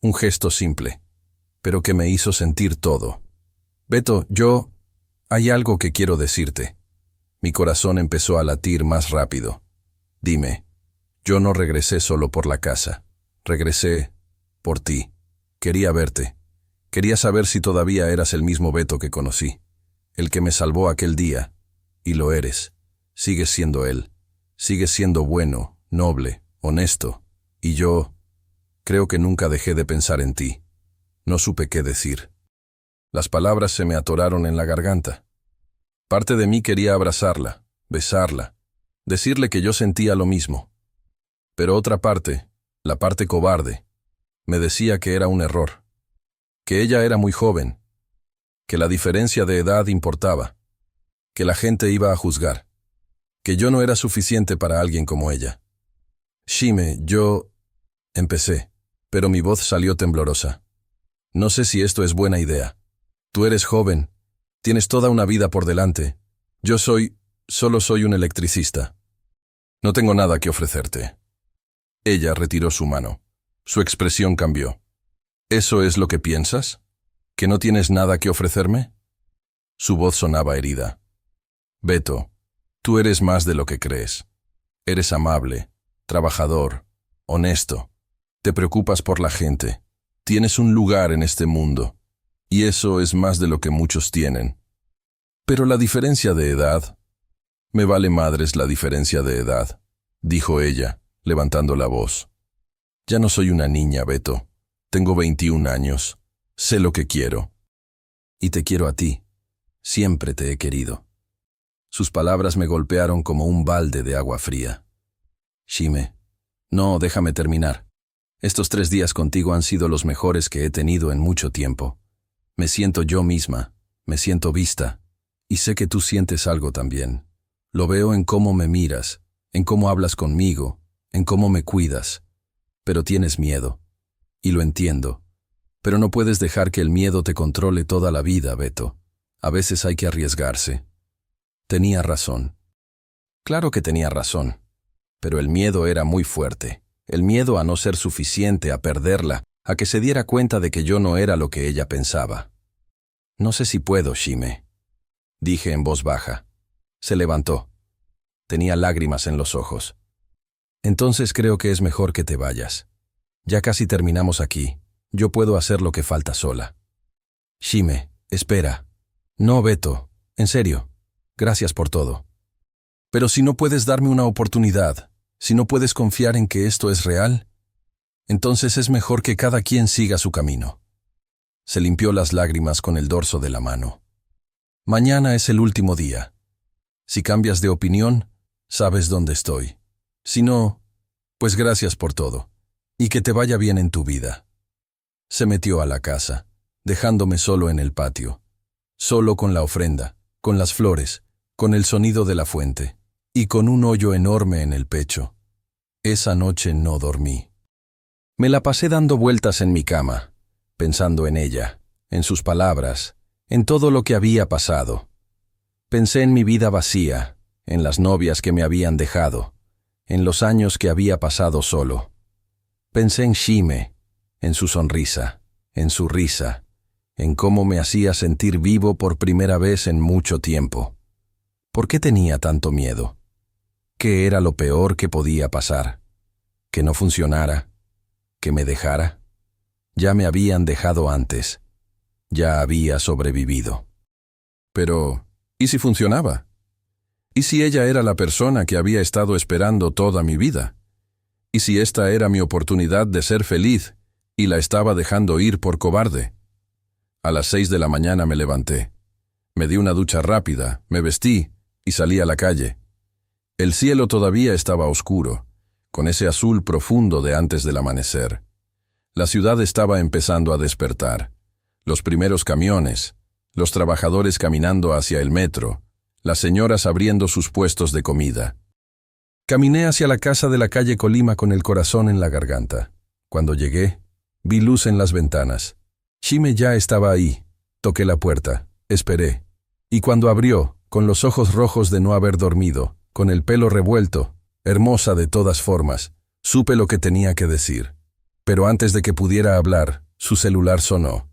Un gesto simple, pero que me hizo sentir todo. «Beto, hay algo que quiero decirte». Mi corazón empezó a latir más rápido. «Dime». Yo no regresé solo por la casa. Regresé por ti. Quería verte. Quería saber si todavía eras el mismo Beto que conocí. El que me salvó aquel día. Y lo eres. Sigues siendo él. Sigues siendo bueno, noble, honesto. Y yo creo que nunca dejé de pensar en ti. No supe qué decir. Las palabras se me atoraron en la garganta. Parte de mí quería abrazarla, besarla, decirle que yo sentía lo mismo. Pero otra parte, la parte cobarde, me decía que era un error, que ella era muy joven, que la diferencia de edad importaba, que la gente iba a juzgar, que yo no era suficiente para alguien como ella. «Shime, empecé, pero mi voz salió temblorosa. «No sé si esto es buena idea. Tú eres joven, tienes toda una vida por delante. Solo soy un electricista. No tengo nada que ofrecerte». Ella retiró su mano. Su expresión cambió. «¿Eso es lo que piensas? ¿Que no tienes nada que ofrecerme?». Su voz sonaba herida. «Beto, tú eres más de lo que crees. Eres amable, trabajador, honesto. Te preocupas por la gente. Tienes un lugar en este mundo. Y eso es más de lo que muchos tienen. Pero la diferencia de edad...». «Me vale madres la diferencia de edad», dijo ella, levantando la voz. «Ya no soy una niña, Beto. Tengo 21 años. Sé lo que quiero. Y te quiero a ti. Siempre te he querido». Sus palabras me golpearon como un balde de agua fría. «Shime, no, déjame terminar. Estos 3 días contigo han sido los mejores que he tenido en mucho tiempo. Me siento yo misma, me siento vista, y sé que tú sientes algo también. Lo veo en cómo me miras, en cómo hablas conmigo, en cómo me cuidas. Pero tienes miedo. Y lo entiendo. Pero no puedes dejar que el miedo te controle toda la vida, Beto. A veces hay que arriesgarse». Tenía razón. Claro que tenía razón. Pero el miedo era muy fuerte. El miedo a no ser suficiente, a perderla, a que se diera cuenta de que yo no era lo que ella pensaba. «No sé si puedo, Shime», dije en voz baja. Se levantó. Tenía lágrimas en los ojos. «Entonces creo que es mejor que te vayas. Ya casi terminamos aquí. Yo puedo hacer lo que falta sola». «Shime, espera». «No, Beto. En serio. Gracias por todo. Pero si no puedes darme una oportunidad, si no puedes confiar en que esto es real, entonces es mejor que cada quien siga su camino». Se limpió las lágrimas con el dorso de la mano. «Mañana es el último día. Si cambias de opinión, sabes dónde estoy. Si no, pues gracias por todo. Y que te vaya bien en tu vida». Se metió a la casa, dejándome solo en el patio. Solo con la ofrenda, con las flores, con el sonido de la fuente, y con un hoyo enorme en el pecho. Esa noche no dormí. Me la pasé dando vueltas en mi cama, pensando en ella, en sus palabras, en todo lo que había pasado. Pensé en mi vida vacía, en las novias que me habían dejado, en los años que había pasado solo. Pensé en Shime, en su sonrisa, en su risa, en cómo me hacía sentir vivo por primera vez en mucho tiempo. ¿Por qué tenía tanto miedo? ¿Qué era lo peor que podía pasar? ¿Que no funcionara? ¿Que me dejara? Ya me habían dejado antes. Ya había sobrevivido. Pero, ¿y si funcionaba? ¿Y si ella era la persona que había estado esperando toda mi vida? ¿Y si esta era mi oportunidad de ser feliz y la estaba dejando ir por cobarde? A las 6 de la mañana me levanté. Me di una ducha rápida, me vestí y salí a la calle. El cielo todavía estaba oscuro, con ese azul profundo de antes del amanecer. La ciudad estaba empezando a despertar. Los primeros camiones, los trabajadores caminando hacia el metro, las señoras abriendo sus puestos de comida. Caminé hacia la casa de la calle Colima con el corazón en la garganta. Cuando llegué, vi luz en las ventanas. Shime ya estaba ahí. Toqué la puerta, esperé. Y cuando abrió, con los ojos rojos de no haber dormido, con el pelo revuelto, hermosa de todas formas, supe lo que tenía que decir. Pero antes de que pudiera hablar, su celular sonó.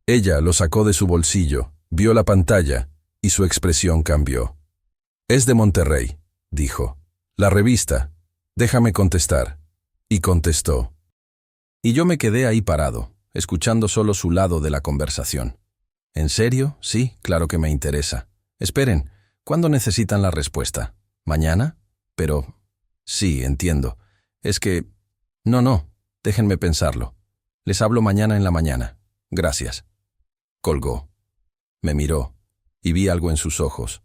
Ella lo sacó de su bolsillo, vio la pantalla, y su expresión cambió. «Es de Monterrey», dijo. «La revista. Déjame contestar». Y contestó. Y yo me quedé ahí parado, escuchando solo su lado de la conversación. «¿En serio? Sí, claro que me interesa. Esperen, ¿cuándo necesitan la respuesta? ¿Mañana? Pero... sí, entiendo. Es que... No, déjenme pensarlo. Les hablo mañana en la mañana. Gracias». Colgó. Me miró, y vi algo en sus ojos.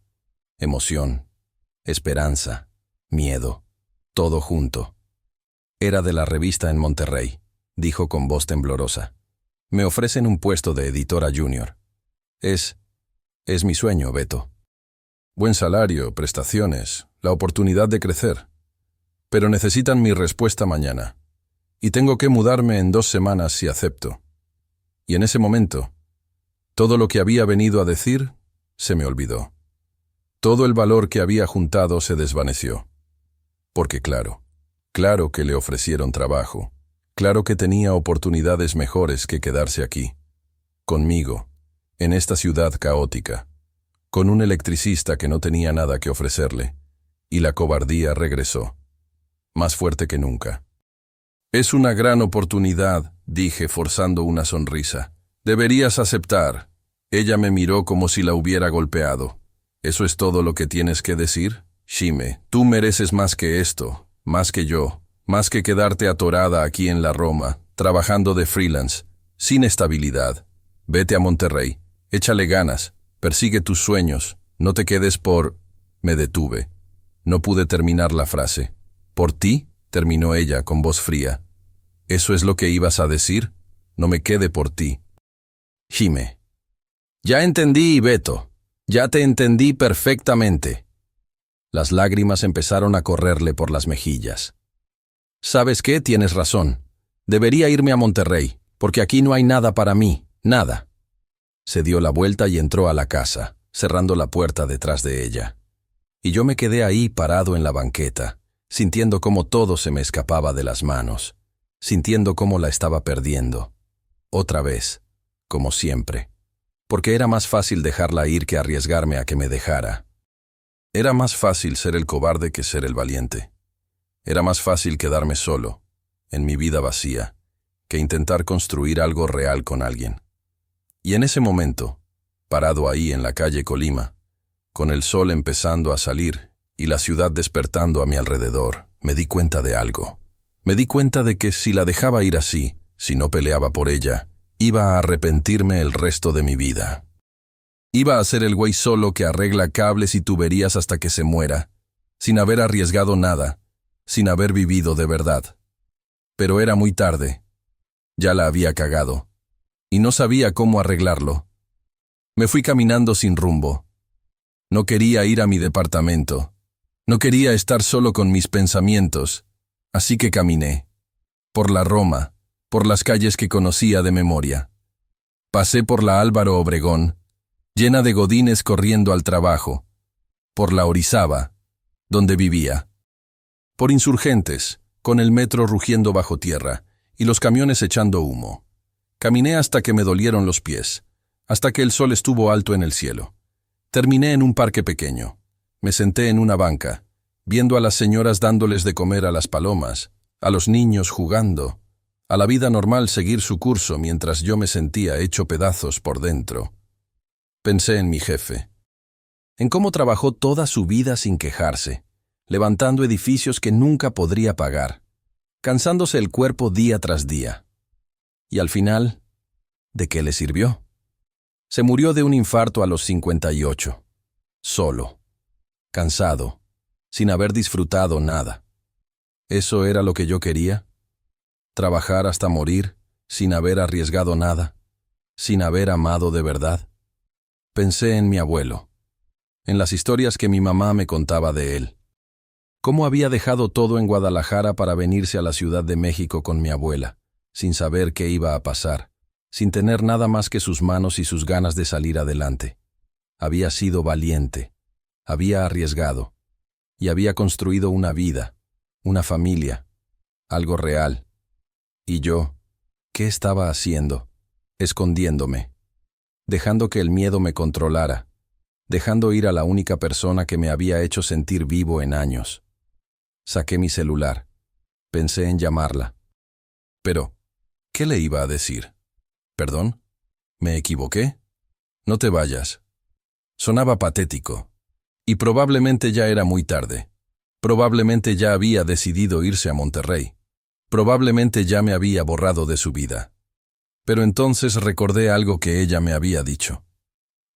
Emoción, esperanza, miedo, todo junto. «Era de la revista en Monterrey», dijo con voz temblorosa. «Me ofrecen un puesto de editora junior. Es mi sueño, Beto. Buen salario, prestaciones, la oportunidad de crecer. Pero necesitan mi respuesta mañana. Y tengo que mudarme en 2 semanas si acepto». Y en ese momento, todo lo que había venido a decir se me olvidó. Todo el valor que había juntado se desvaneció. Porque claro que le ofrecieron trabajo. Claro que tenía oportunidades mejores que quedarse aquí. Conmigo, en esta ciudad caótica. Con un electricista que no tenía nada que ofrecerle. Y la cobardía regresó. Más fuerte que nunca. «Es una gran oportunidad», dije forzando una sonrisa. «Deberías aceptar». Ella me miró como si la hubiera golpeado. «¿Eso es todo lo que tienes que decir? Shime, tú mereces más que esto, más que yo, más que quedarte atorada aquí en la Roma, trabajando de freelance, sin estabilidad. Vete a Monterrey, échale ganas, persigue tus sueños, no te quedes por...». Me detuve. No pude terminar la frase. «¿Por ti?», terminó ella con voz fría. «¿Eso es lo que ibas a decir? No me quede por ti». «Shime». «Ya entendí, Beto. Ya te entendí perfectamente». Las lágrimas empezaron a correrle por las mejillas. «¿Sabes qué? Tienes razón. Debería irme a Monterrey, porque aquí no hay nada para mí, nada». Se dio la vuelta y entró a la casa, cerrando la puerta detrás de ella. Y yo me quedé ahí parado en la banqueta, sintiendo cómo todo se me escapaba de las manos, sintiendo cómo la estaba perdiendo. Otra vez, como siempre. Porque era más fácil dejarla ir que arriesgarme a que me dejara. Era más fácil ser el cobarde que ser el valiente. Era más fácil quedarme solo, en mi vida vacía, que intentar construir algo real con alguien. Y en ese momento, parado ahí en la calle Colima, con el sol empezando a salir y la ciudad despertando a mi alrededor, me di cuenta de algo. Me di cuenta de que si la dejaba ir así, si no peleaba por ella, iba a arrepentirme el resto de mi vida. Iba a ser el güey solo que arregla cables y tuberías hasta que se muera, sin haber arriesgado nada, sin haber vivido de verdad. Pero era muy tarde. Ya la había cagado. Y no sabía cómo arreglarlo. Me fui caminando sin rumbo. No quería ir a mi departamento. No quería estar solo con mis pensamientos. Así que caminé. Por la Roma, por las calles que conocía de memoria. Pasé por la Álvaro Obregón, llena de godines corriendo al trabajo. Por la Orizaba, donde vivía. Por Insurgentes, con el metro rugiendo bajo tierra y los camiones echando humo. Caminé hasta que me dolieron los pies, hasta que el sol estuvo alto en el cielo. Terminé en un parque pequeño. Me senté en una banca, viendo a las señoras dándoles de comer a las palomas, a los niños jugando, a la vida normal seguir su curso mientras yo me sentía hecho pedazos por dentro. Pensé en mi jefe, en cómo trabajó toda su vida sin quejarse, levantando edificios que nunca podría pagar, cansándose el cuerpo día tras día. Y al final, ¿de qué le sirvió? Se murió de un infarto a los 58, solo, cansado, sin haber disfrutado nada. ¿Eso era lo que yo quería? ¿Trabajar hasta morir, sin haber arriesgado nada, sin haber amado de verdad? Pensé en mi abuelo, en las historias que mi mamá me contaba de él. Cómo había dejado todo en Guadalajara para venirse a la Ciudad de México con mi abuela, sin saber qué iba a pasar, sin tener nada más que sus manos y sus ganas de salir adelante. Había sido valiente, había arriesgado, y había construido una vida, una familia, algo real. Y yo, ¿qué estaba haciendo? Escondiéndome, dejando que el miedo me controlara, dejando ir a la única persona que me había hecho sentir vivo en años. Saqué mi celular. Pensé en llamarla. Pero, ¿qué le iba a decir? ¿Perdón? ¿Me equivoqué? No te vayas. Sonaba patético. Y probablemente ya era muy tarde. Probablemente ya había decidido irse a Monterrey. Probablemente ya me había borrado de su vida. Pero entonces recordé algo que ella me había dicho.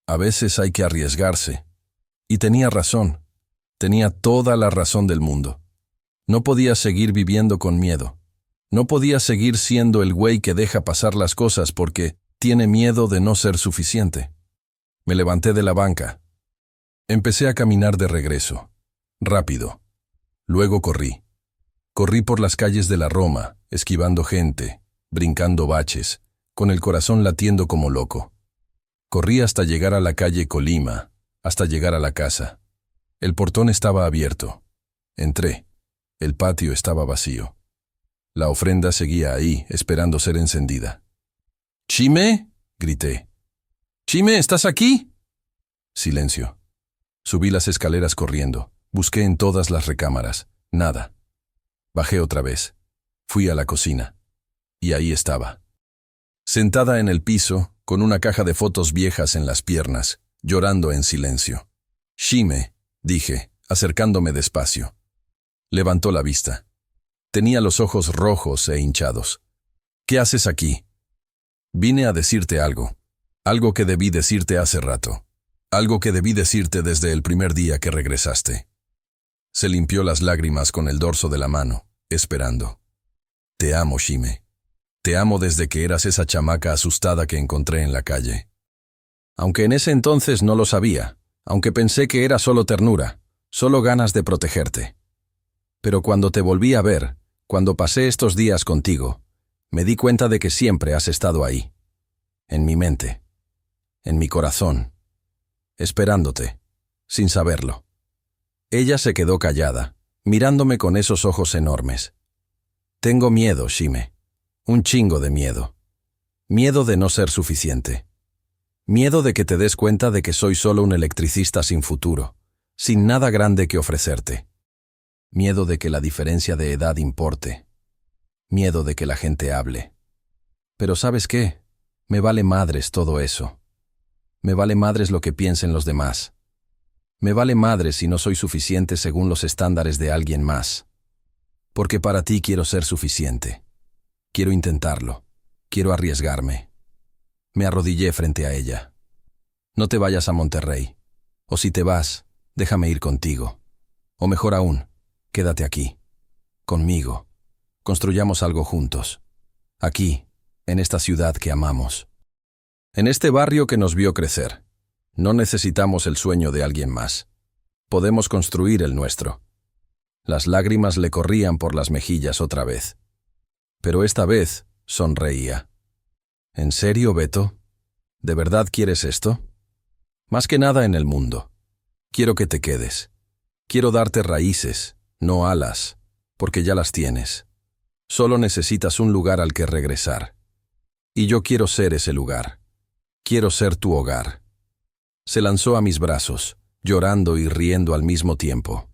A veces hay que arriesgarse. Y tenía razón. Tenía toda la razón del mundo. No podía seguir viviendo con miedo. No podía seguir siendo el güey que deja pasar las cosas porque tiene miedo de no ser suficiente. Me levanté de la banca. Empecé a caminar de regreso. Rápido. Luego corrí. Corrí por las calles de la Roma, esquivando gente, brincando baches, con el corazón latiendo como loco. Corrí hasta llegar a la calle Colima, hasta llegar a la casa. El portón estaba abierto. Entré. El patio estaba vacío. La ofrenda seguía ahí, esperando ser encendida. —¡Chime! —grité. —¡Chime, estás aquí! Silencio. Subí las escaleras corriendo. Busqué en todas las recámaras. Nada. Bajé otra vez. Fui a la cocina. Y ahí estaba. Sentada en el piso, con una caja de fotos viejas en las piernas, llorando en silencio. —Chime —dije, acercándome despacio. Levantó la vista. Tenía los ojos rojos e hinchados. —¿Qué haces aquí? —Vine a decirte algo. Algo que debí decirte hace rato. Algo que debí decirte desde el primer día que regresaste. Se limpió las lágrimas con el dorso de la mano, esperando. Te amo, Chime. Te amo desde que eras esa chamaca asustada que encontré en la calle. Aunque en ese entonces no lo sabía, aunque pensé que era solo ternura, solo ganas de protegerte. Pero cuando te volví a ver, cuando pasé estos días contigo, me di cuenta de que siempre has estado ahí. En mi mente. En mi corazón. Esperándote. Sin saberlo. Ella se quedó callada, mirándome con esos ojos enormes. Tengo miedo, Shime. Un chingo de miedo. Miedo de no ser suficiente. Miedo de que te des cuenta de que soy solo un electricista sin futuro, sin nada grande que ofrecerte. Miedo de que la diferencia de edad importe. Miedo de que la gente hable. Pero ¿sabes qué? Me vale madres todo eso. Me vale madres lo que piensen los demás. Me vale madres si no soy suficiente según los estándares de alguien más. Porque para ti quiero ser suficiente. Quiero intentarlo. Quiero arriesgarme. Me arrodillé frente a ella. No te vayas a Monterrey. O si te vas, déjame ir contigo. O mejor aún, quédate aquí. Conmigo. Construyamos algo juntos. Aquí, en esta ciudad que amamos. En este barrio que nos vio crecer. No necesitamos el sueño de alguien más. Podemos construir el nuestro. Las lágrimas le corrían por las mejillas otra vez. Pero esta vez sonreía. ¿En serio, Beto? ¿De verdad quieres esto? Más que nada en el mundo. Quiero que te quedes. Quiero darte raíces, no alas, porque ya las tienes. Solo necesitas un lugar al que regresar. Y yo quiero ser ese lugar. Quiero ser tu hogar. Se lanzó a mis brazos, llorando y riendo al mismo tiempo.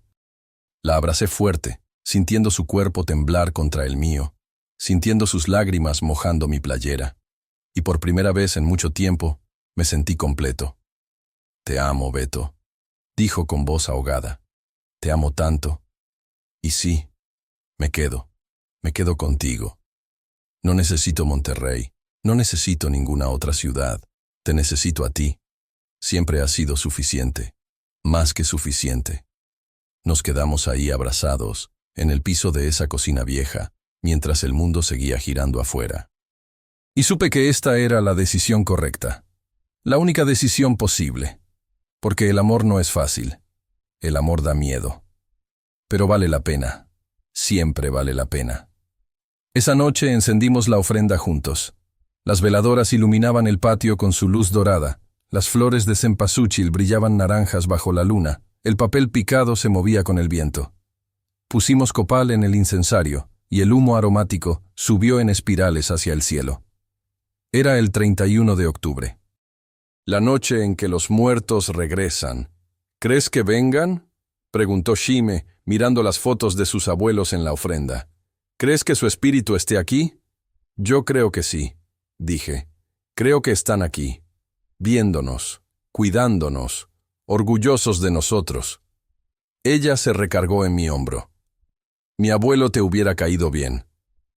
La abracé fuerte, sintiendo su cuerpo temblar contra el mío, sintiendo sus lágrimas mojando mi playera. Y por primera vez en mucho tiempo, me sentí completo. Te amo, Beto, dijo con voz ahogada. Te amo tanto. Y sí, me quedo contigo. No necesito Monterrey, no necesito ninguna otra ciudad. Te necesito a ti. Siempre has sido suficiente, más que suficiente. Nos quedamos ahí abrazados, en el piso de esa cocina vieja, mientras el mundo seguía girando afuera. Y supe que esta era la decisión correcta, la única decisión posible, porque el amor no es fácil, el amor da miedo. Pero vale la pena, siempre vale la pena. Esa noche encendimos la ofrenda juntos. Las veladoras iluminaban el patio con su luz dorada, las flores de cempasúchil brillaban naranjas bajo la luna, el papel picado se movía con el viento. Pusimos copal en el incensario, y el humo aromático subió en espirales hacia el cielo. Era el 31 de octubre. La noche en que los muertos regresan. ¿Crees que vengan? Preguntó Shime, mirando las fotos de sus abuelos en la ofrenda. ¿Crees que su espíritu esté aquí? Yo creo que sí, dije. Creo que están aquí, viéndonos, cuidándonos, orgullosos de nosotros. Ella se recargó en mi hombro. Mi abuelo te hubiera caído bien.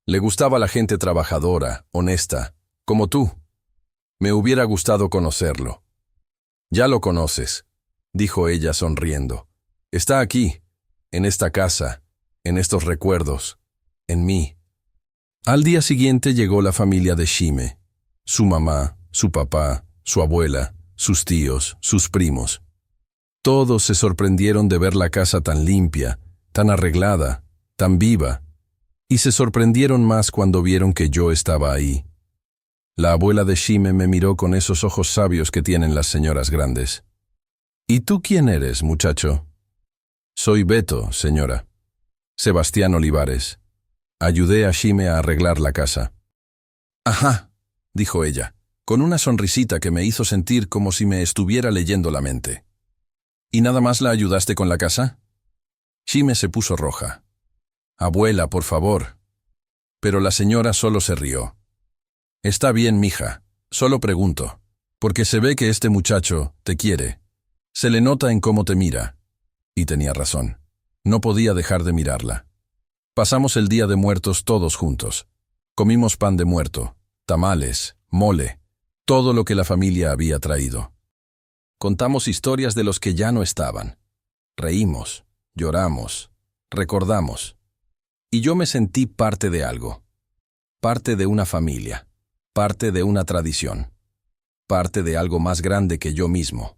Le gustaba la gente trabajadora, honesta, como tú. Me hubiera gustado conocerlo. Ya lo conoces, dijo ella sonriendo. Está aquí, en esta casa, en estos recuerdos, en mí. Al día siguiente llegó la familia de Shime, su mamá, su papá, su abuela, sus tíos, sus primos. Todos se sorprendieron de ver la casa tan limpia, tan arreglada, tan viva, y se sorprendieron más cuando vieron que yo estaba ahí. La abuela de Shime me miró con esos ojos sabios que tienen las señoras grandes. ¿Y tú quién eres, muchacho? Soy Beto, señora. Sebastián Olivares. Ayudé a Shime a arreglar la casa. Ajá, dijo ella, con una sonrisita que me hizo sentir como si me estuviera leyendo la mente. ¿Y nada más la ayudaste con la casa? Shime se puso roja. Abuela, por favor. Pero la señora solo se rió. Está bien, mija, solo pregunto, porque se ve que este muchacho te quiere. Se le nota en cómo te mira. Y tenía razón. No podía dejar de mirarla. Pasamos el Día de Muertos todos juntos. Comimos pan de muerto, tamales, mole, todo lo que la familia había traído. Contamos historias de los que ya no estaban. Reímos, lloramos, recordamos. Y yo me sentí parte de algo. Parte de una familia. Parte de una tradición. Parte de algo más grande que yo mismo.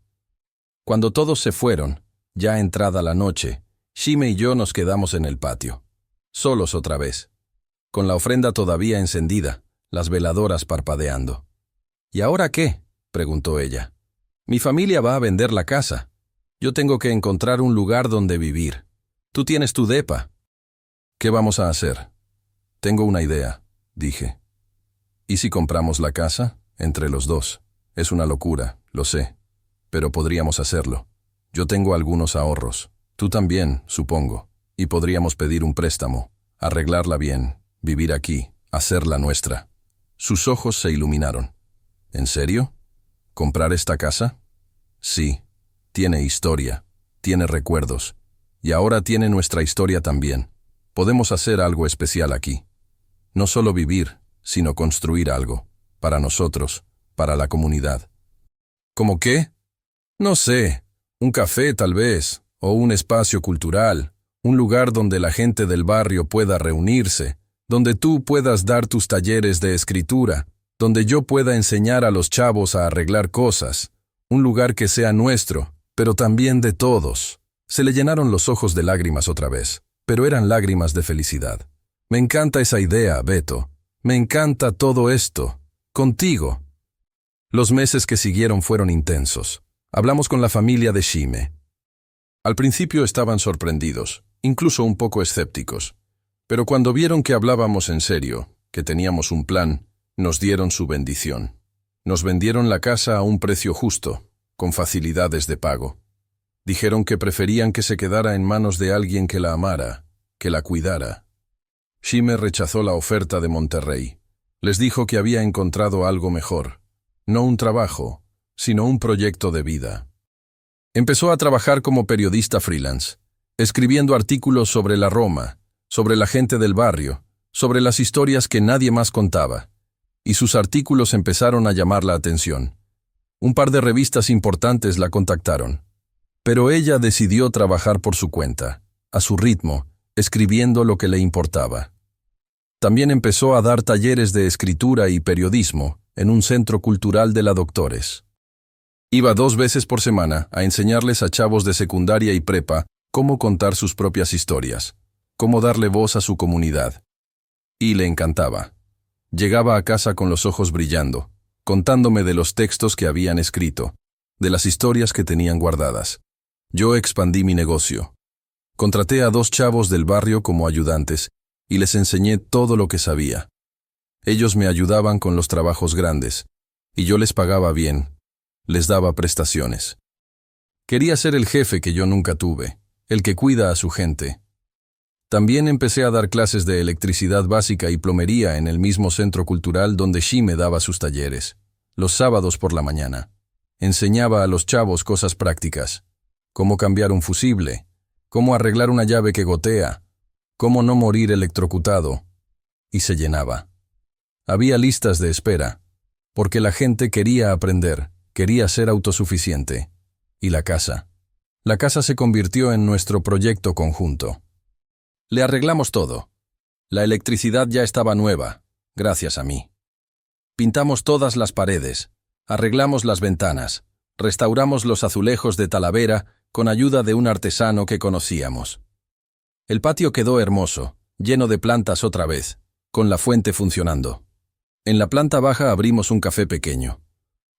Cuando todos se fueron, ya entrada la noche, Shime y yo nos quedamos en el patio. Solos otra vez. Con la ofrenda todavía encendida, las veladoras parpadeando. ¿Y ahora qué?, preguntó ella. Mi familia va a vender la casa. Yo tengo que encontrar un lugar donde vivir. Tú tienes tu depa. ¿Qué vamos a hacer? Tengo una idea, dije. ¿Y si compramos la casa? Entre los dos. Es una locura, lo sé. Pero podríamos hacerlo. Yo tengo algunos ahorros. Tú también, supongo. Y podríamos pedir un préstamo, arreglarla bien, vivir aquí, hacerla nuestra. Sus ojos se iluminaron. ¿En serio? ¿Comprar esta casa? Sí. Tiene historia, tiene recuerdos. Y ahora tiene nuestra historia también. Podemos hacer algo especial aquí. No solo vivir, sino construir algo. Para nosotros, para la comunidad. ¿Cómo qué? No sé. Un café tal vez, o un espacio cultural. Un lugar donde la gente del barrio pueda reunirse, donde tú puedas dar tus talleres de escritura, donde yo pueda enseñar a los chavos a arreglar cosas. Un lugar que sea nuestro, pero también de todos. Se le llenaron los ojos de lágrimas otra vez, pero eran lágrimas de felicidad. Me encanta esa idea, Beto. Me encanta todo esto. Contigo. Los meses que siguieron fueron intensos. Hablamos con la familia de Shime. Al principio estaban sorprendidos, incluso un poco escépticos. Pero cuando vieron que hablábamos en serio, que teníamos un plan, nos dieron su bendición. Nos vendieron la casa a un precio justo, con facilidades de pago. Dijeron que preferían que se quedara en manos de alguien que la amara, que la cuidara. Shime rechazó la oferta de Monterrey. Les dijo que había encontrado algo mejor. No un trabajo, sino un proyecto de vida. Empezó a trabajar como periodista freelance, escribiendo artículos sobre la Roma, sobre la gente del barrio, sobre las historias que nadie más contaba. Y sus artículos empezaron a llamar la atención. Un par de revistas importantes la contactaron. Pero ella decidió trabajar por su cuenta, a su ritmo, escribiendo lo que le importaba. También empezó a dar talleres de escritura y periodismo en un centro cultural de la Doctores. Iba 2 veces por semana a enseñarles a chavos de secundaria y prepa cómo contar sus propias historias, cómo darle voz a su comunidad. Y le encantaba. Llegaba a casa con los ojos brillando, contándome de los textos que habían escrito, de las historias que tenían guardadas. Yo expandí mi negocio. Contraté a 2 chavos del barrio como ayudantes y les enseñé todo lo que sabía. Ellos me ayudaban con los trabajos grandes, y yo les pagaba bien, les daba prestaciones. Quería ser el jefe que yo nunca tuve, el que cuida a su gente. También empecé a dar clases de electricidad básica y plomería en el mismo centro cultural donde Shime daba sus talleres, los sábados por la mañana. Enseñaba a los chavos cosas prácticas, cómo cambiar un fusible, cómo arreglar una llave que gotea, cómo no morir electrocutado, y se llenaba. Había listas de espera, porque la gente quería aprender, quería ser autosuficiente. Y la casa. La casa se convirtió en nuestro proyecto conjunto. Le arreglamos todo. La electricidad ya estaba nueva, gracias a mí. Pintamos todas las paredes, arreglamos las ventanas, restauramos los azulejos de Talavera con ayuda de un artesano que conocíamos. El patio quedó hermoso, lleno de plantas otra vez, con la fuente funcionando. En la planta baja abrimos un café pequeño.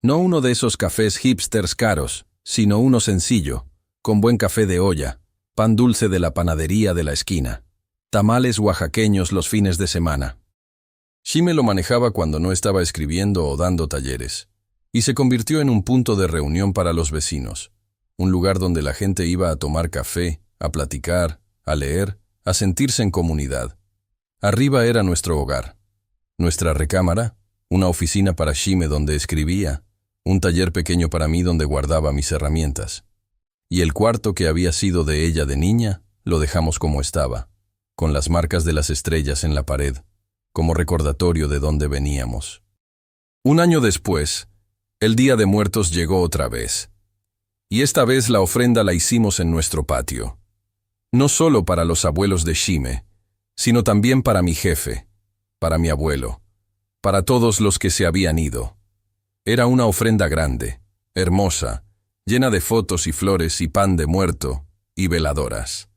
No uno de esos cafés hipsters caros, sino uno sencillo, con buen café de olla, pan dulce de la panadería de la esquina, tamales oaxaqueños los fines de semana. Shime lo manejaba cuando no estaba escribiendo o dando talleres, y se convirtió en un punto de reunión para los vecinos, un lugar donde la gente iba a tomar café, a platicar, a leer, a sentirse en comunidad. Arriba era nuestro hogar, nuestra recámara, una oficina para Shime donde escribía, un taller pequeño para mí donde guardaba mis herramientas. Y el cuarto que había sido de ella de niña, lo dejamos como estaba, con las marcas de las estrellas en la pared, como recordatorio de dónde veníamos. Un año después, el Día de Muertos llegó otra vez. Y esta vez la ofrenda la hicimos en nuestro patio. No solo para los abuelos de Shime, sino también para mi jefe, para mi abuelo, para todos los que se habían ido. Era una ofrenda grande, hermosa, llena de fotos y flores y pan de muerto y veladoras.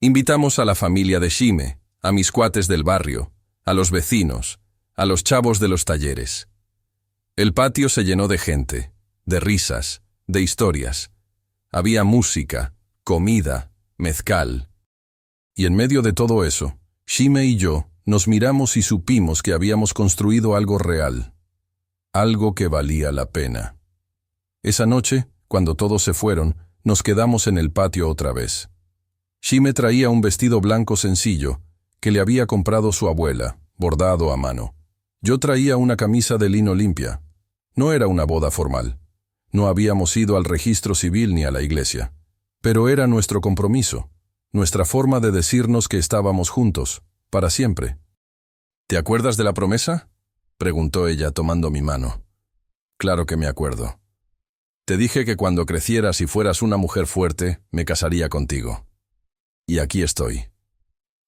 Invitamos a la familia de Shime, a mis cuates del barrio, a los vecinos, a los chavos de los talleres. El patio se llenó de gente, de risas, de historias. Había música, comida, mezcal, Y en medio de todo eso, Shime y yo nos miramos y supimos que habíamos construido algo real, algo que valía la pena. Esa noche, cuando todos se fueron, nos quedamos en el patio otra vez. Shime traía un vestido blanco sencillo que le había comprado su abuela, bordado a mano. Yo traía una camisa de lino limpia. No era una boda formal. No habíamos ido al registro civil ni a la iglesia. Pero era nuestro compromiso, nuestra forma de decirnos que estábamos juntos, para siempre. ¿Te acuerdas de la promesa?, preguntó ella tomando mi mano. Claro que me acuerdo. Te dije que cuando crecieras y fueras una mujer fuerte, me casaría contigo. Y aquí estoy.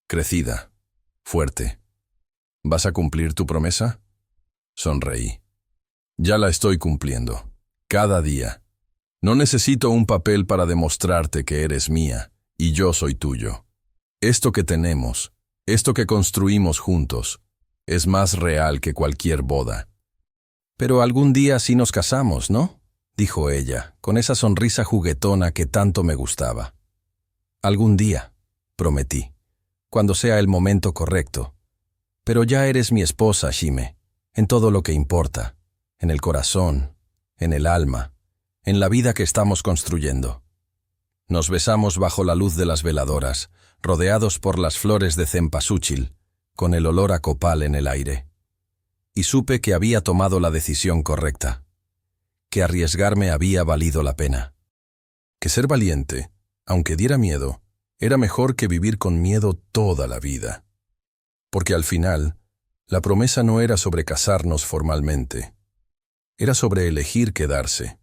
Crecida. Fuerte. ¿Vas a cumplir tu promesa? Sonreí. Ya la estoy cumpliendo. Cada día. No necesito un papel para demostrarte que eres mía y yo soy tuyo. Esto que tenemos, esto que construimos juntos, es más real que cualquier boda. Pero algún día sí nos casamos, ¿no?, dijo ella, con esa sonrisa juguetona que tanto me gustaba. Algún día, prometí, cuando sea el momento correcto. Pero ya eres mi esposa, Shime, en todo lo que importa, en el corazón, en el alma, en la vida que estamos construyendo. Nos besamos bajo la luz de las veladoras, rodeados por las flores de cempasúchil, con el olor a copal en el aire. Y supe que había tomado la decisión correcta, que arriesgarme había valido la pena. Que ser valiente, aunque diera miedo, era mejor que vivir con miedo toda la vida. Porque al final, la promesa no era sobre casarnos formalmente. Era sobre elegir quedarse,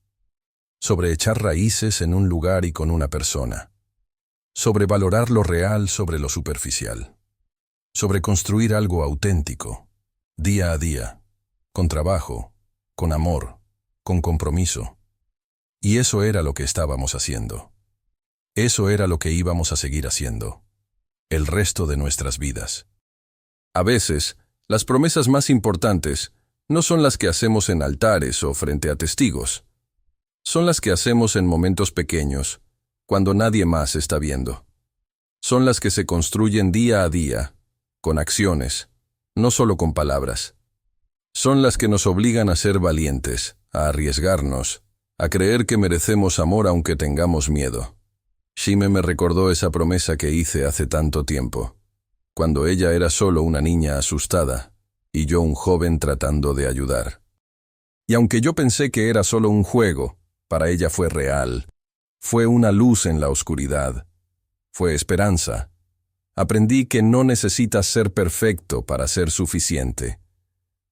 sobre echar raíces en un lugar y con una persona, sobre valorar lo real sobre lo superficial, sobre construir algo auténtico, día a día, con trabajo, con amor, con compromiso. Y eso era lo que estábamos haciendo. Eso era lo que íbamos a seguir haciendo, el resto de nuestras vidas. A veces, las promesas más importantes no son las que hacemos en altares o frente a testigos. Son las que hacemos en momentos pequeños, cuando nadie más está viendo. Son las que se construyen día a día, con acciones, no solo con palabras. Son las que nos obligan a ser valientes, a arriesgarnos, a creer que merecemos amor aunque tengamos miedo. Shime me recordó esa promesa que hice hace tanto tiempo, cuando ella era solo una niña asustada y yo un joven tratando de ayudar. Y aunque yo pensé que era solo un juego, para ella fue real. Fue una luz en la oscuridad. Fue esperanza. Aprendí que no necesitas ser perfecto para ser suficiente.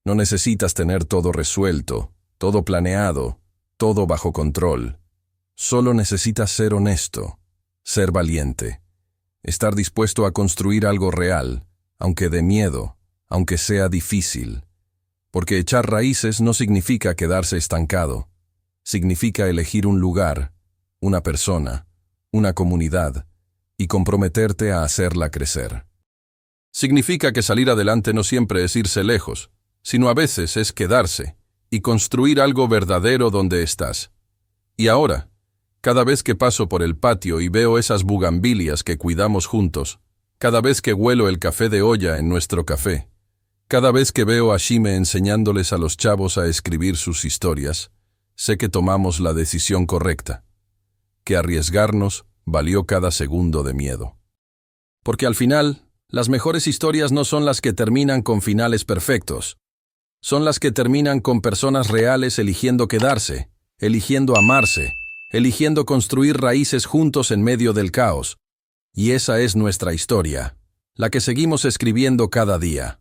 No necesitas tener todo resuelto, todo planeado, todo bajo control. Solo necesitas ser honesto, ser valiente, estar dispuesto a construir algo real, aunque de miedo, aunque sea difícil. Porque echar raíces no significa quedarse estancado. Significa elegir un lugar, una persona, una comunidad, y comprometerte a hacerla crecer. Significa que salir adelante no siempre es irse lejos, sino a veces es quedarse y construir algo verdadero donde estás. Y ahora, cada vez que paso por el patio y veo esas bugambilias que cuidamos juntos, cada vez que huelo el café de olla en nuestro café, cada vez que veo a Shime enseñándoles a los chavos a escribir sus historias, sé que tomamos la decisión correcta, que arriesgarnos valió cada segundo de miedo. Porque al final, las mejores historias no son las que terminan con finales perfectos. Son las que terminan con personas reales eligiendo quedarse, eligiendo amarse, eligiendo construir raíces juntos en medio del caos. Y esa es nuestra historia, la que seguimos escribiendo cada día.